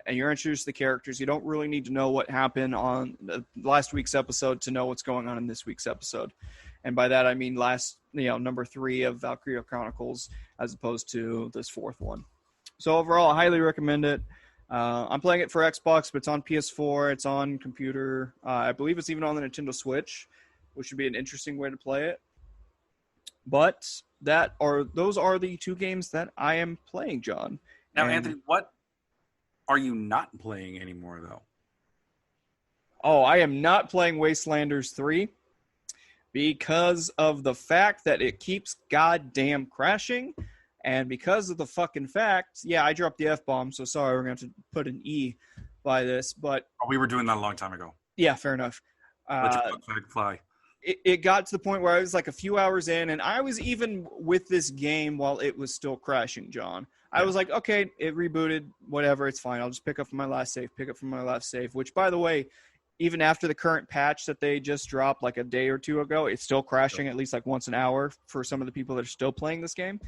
and you're introduced to the characters. You don't really need to know what happened on last week's episode to know what's going on in this week's episode. And by that I mean number 3 of Valkyria Chronicles, as opposed to this 4th one. So overall, I highly recommend it. I'm playing it for Xbox, but it's on PS4. It's on computer. I believe it's even on the Nintendo Switch, which would be an interesting way to play it. But those are the 2 games that I am playing, John. Now, Anthony, what are you not playing anymore, though? Oh, I am not playing Wastelanders 3 because of the fact that it keeps goddamn crashing. And because of the fucking fact, I dropped the F-bomb, so sorry, we're going to have to put an E by this, but... we were doing that a long time ago. Yeah, fair enough. Let your flag fly. It got to the point where I was like a few hours in, and I was even with this game while it was still crashing, John. I was like, okay, it rebooted, whatever, it's fine. I'll just pick up from my last save, which, by the way, even after the current patch that they just dropped like a day or 2 ago, it's still crashing at least like once an hour for some of the people that are still playing this game.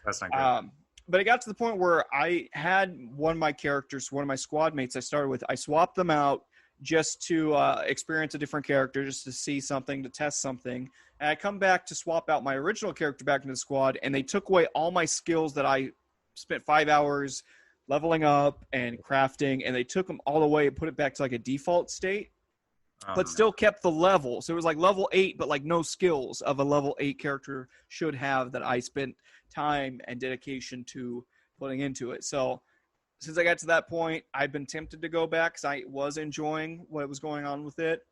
That's not good. But it got to the point where I had one of my squad mates I started with, I swapped them out just to experience a different character, just to see something, to test something. And I come back to swap out my original character back into the squad, and they took away all my skills that I spent 5 hours leveling up and crafting, and they took them all away and put it back to like a default state. But still kept the level. So it was like level 8, but like no skills of a level 8 character should have that I spent time and dedication to putting into it. So since I got to that point, I've been tempted to go back because I was enjoying what was going on with it.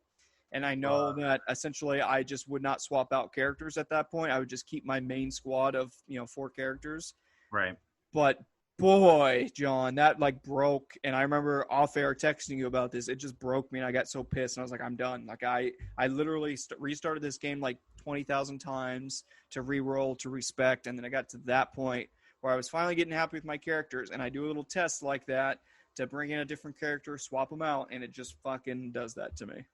And I know that essentially I just would not swap out characters at that point. I would just keep my main squad of, 4 characters. Right. But boy, John, that like broke. And I remember off air texting you about this. It just broke me, and I got so pissed. And I was like, I'm done. Like I literally restarted this game like 20,000 times to reroll, to respect. And then I got to that point where I was finally getting happy with my characters. And I do a little test like that to bring in a different character, swap them out. And it just fucking does that to me.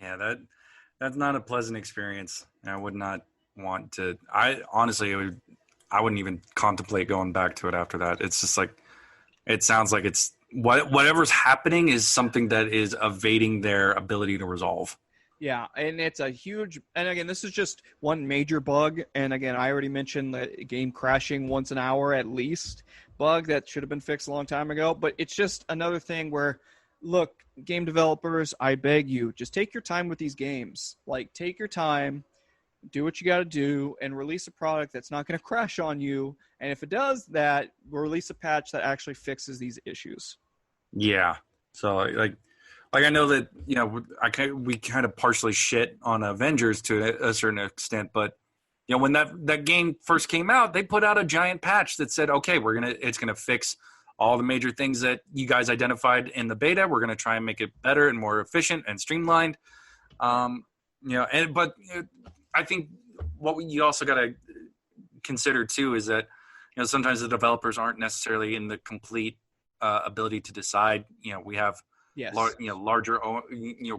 Yeah, that's not a pleasant experience. I would not want to. I wouldn't even contemplate going back to it after that. It's just like, it sounds like it's whatever's happening is something that is evading their ability to resolve. Yeah, and it's a huge, and again, this is just one major bug. And again, I already mentioned the game crashing once an hour at least bug that should have been fixed a long time ago. But it's just another thing where, look, game developers, I beg you, just take your time with these games. Like, take your time, do what you got to do, and release a product that's not going to crash on you. And if it does that, we'll release a patch that actually fixes these issues. Yeah. So like I know that, we kind of partially shit on Avengers to a certain extent, but when that game first came out, they put out a giant patch that said, okay, it's going to fix all the major things that you guys identified in the beta. We're going to try and make it better and more efficient and streamlined. But I think what you also got to consider too is that, sometimes the developers aren't necessarily in the complete ability to decide. We have larger,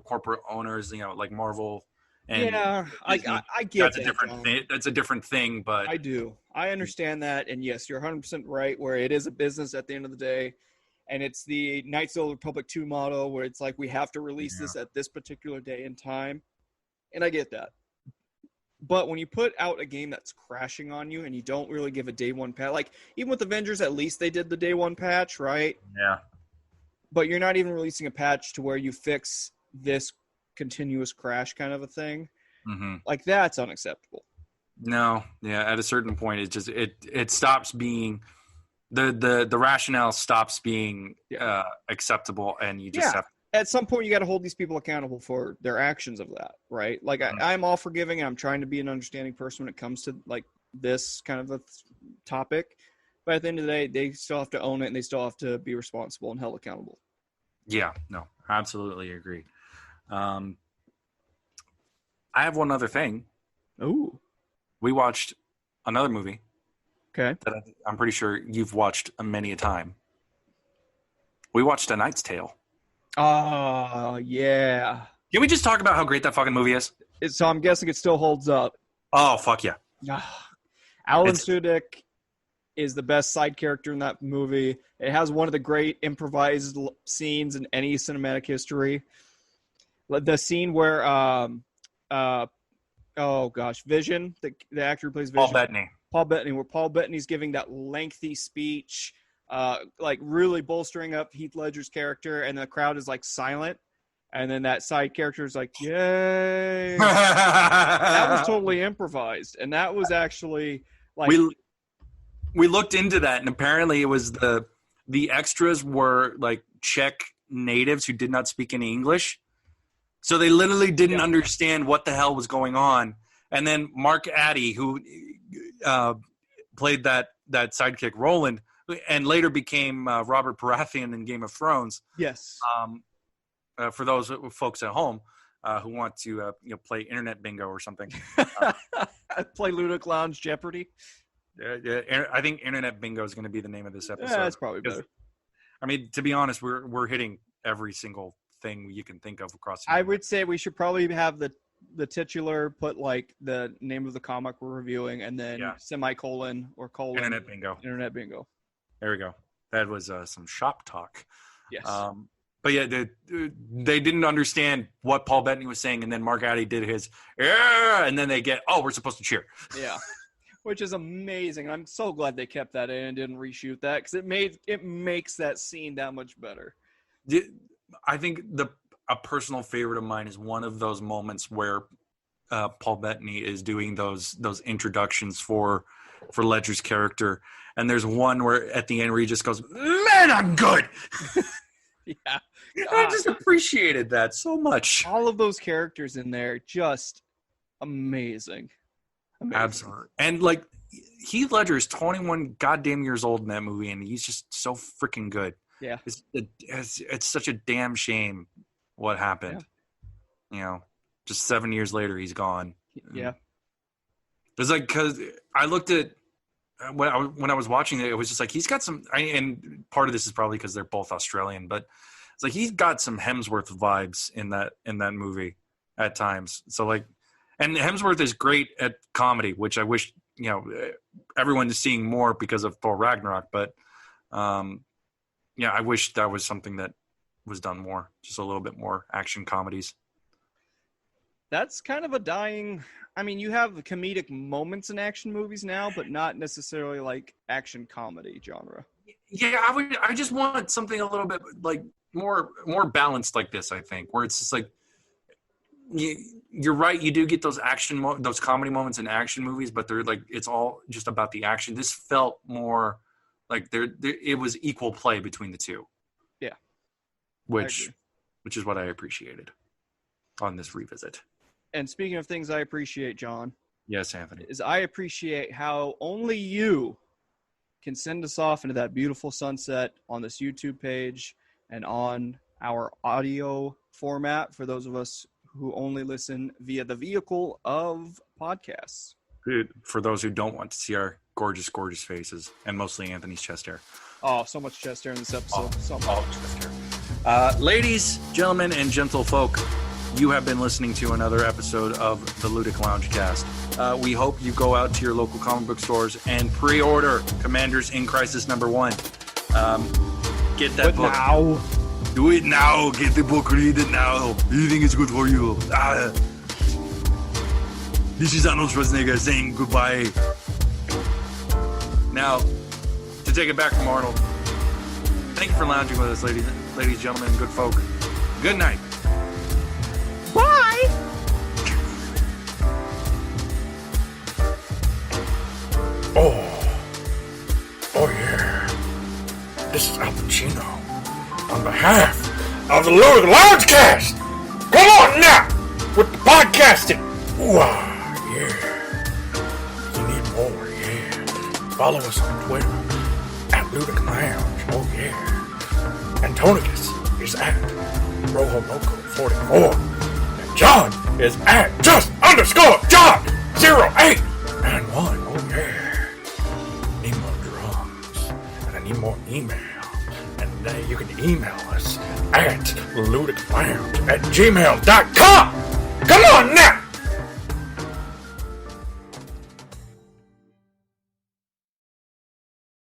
corporate owners, like Marvel. And I get that's a different thing. That's a different thing, but I understand that. And yes, you're 100% right, where it is a business at the end of the day. And it's the Knights of the Republic 2 model where it's like, we have to release this at this particular day and time. And I get that. But when you put out a game that's crashing on you and you don't really give a day one patch, like even with Avengers, at least they did the day one patch, right? Yeah. But you're not even releasing a patch to where you fix this continuous crash kind of a thing. Mm-hmm. Like, that's unacceptable. No. Yeah. At a certain point, it just, it stops being the rationale stops being acceptable, and you just have to. At some point, you got to hold these people accountable for their actions of that, right? Like, I'm all forgiving, and I'm trying to be an understanding person when it comes to like this kind of a topic. But at the end of the day, they still have to own it, and they still have to be responsible and held accountable. Yeah, no, absolutely agree. I have one other thing. Ooh. We watched another movie. Okay. That I'm pretty sure you've watched many a time. We watched A Knight's Tale. Oh, yeah. Can we just talk about how great that fucking movie is? So I'm guessing it still holds up. Oh, fuck yeah. Alan Tudyk is the best side character in that movie. It has one of the great improvised scenes in any cinematic history. The scene where, Vision, the actor who plays Vision. Paul Bettany, where Paul Bettany's giving that lengthy speech, really bolstering up Heath Ledger's character, and the crowd is like silent. And then that side character is like, yay. That was totally improvised. And that was actually like... We looked into that, and apparently it was the extras were like Czech natives who did not speak any English. So they literally didn't understand what the hell was going on. And then Mark Addy, who played that sidekick Roland, and later became Robert Baratheon in Game of Thrones. Yes. For those folks at home who want to play internet bingo or something. Play Ludic Lounge Jeopardy. I think internet bingo is going to be the name of this episode. Yeah, that's probably better. I mean, to be honest, we're hitting every single thing you can think of across the I would say we should probably have the titular put like the name of the comic we're reviewing, and then semicolon or colon. Internet bingo. Internet bingo. There we go. That was some shop talk. Yes. But yeah, they didn't understand what Paul Bettany was saying, and then Mark Addy did his, and then they get, we're supposed to cheer. Yeah, which is amazing. I'm so glad they kept that in and didn't reshoot that, because it makes that scene that much better. I think a personal favorite of mine is one of those moments where Paul Bettany is doing those introductions for Ledger's character, and there's one where at the end where he just goes, "Man, I'm good." Yeah. I just appreciated that so much. All of those characters in there, just amazing. Absolutely. And like Heath Ledger is 21 goddamn years old in that movie, and he's just so freaking good. Yeah. It's such a damn shame what happened. Yeah. Just 7 years later, he's gone. Yeah. It's like, because I looked at when I was watching it was just like he's got some, and part of this is probably because they're both Australian, but it's like he's got some Hemsworth vibes in that movie at times. So like, and Hemsworth is great at comedy, which I wish everyone is seeing more because of Thor Ragnarok. But I wish that was something that was done more, just a little bit more action comedies. That's kind of a dying. I mean, you have comedic moments in action movies now, but not necessarily like action comedy genre. Yeah, I just want something a little bit like more balanced like this. I think where it's just like you're right. You do get those those comedy moments in action movies, but they're like it's all just about the action. This felt more like it was equal play between the two. Yeah, which is what I appreciated on this revisit. And speaking of things I appreciate, John. Yes, Anthony. Is I appreciate how only you can send us off into that beautiful sunset on this YouTube page and on our audio format for those of us who only listen via the vehicle of podcasts. For those who don't want to see our gorgeous, gorgeous faces, and mostly Anthony's chest hair. Oh, so much chest hair in this episode. All chest hair. Ladies, gentlemen, and gentle folk, you have been listening to another episode of the Ludic Loungecast. We hope you go out to your local comic book stores and pre-order Commanders in Crisis #1. Get that book now. Do it now. Get the book. Read it now. Anything is good for you. This is Arnold Schwarzenegger saying goodbye. Now, to take it back from Arnold, thank you for lounging with us, ladies, gentlemen, good folk. Good night. Bye! Oh yeah. This is Al Pacino. On behalf of the Ludic Loungecast. Come on now with the podcasting. Ooh, yeah. You need more, yeah. Follow us on Twitter at Ludic Lounge. Oh yeah. Antonicus is at Rojo Loco 44. John is at @just_John. 0891. Oh, yeah. Need more drums. And I need more email. And you can email us at ludiclounge@gmail.com. Come on now.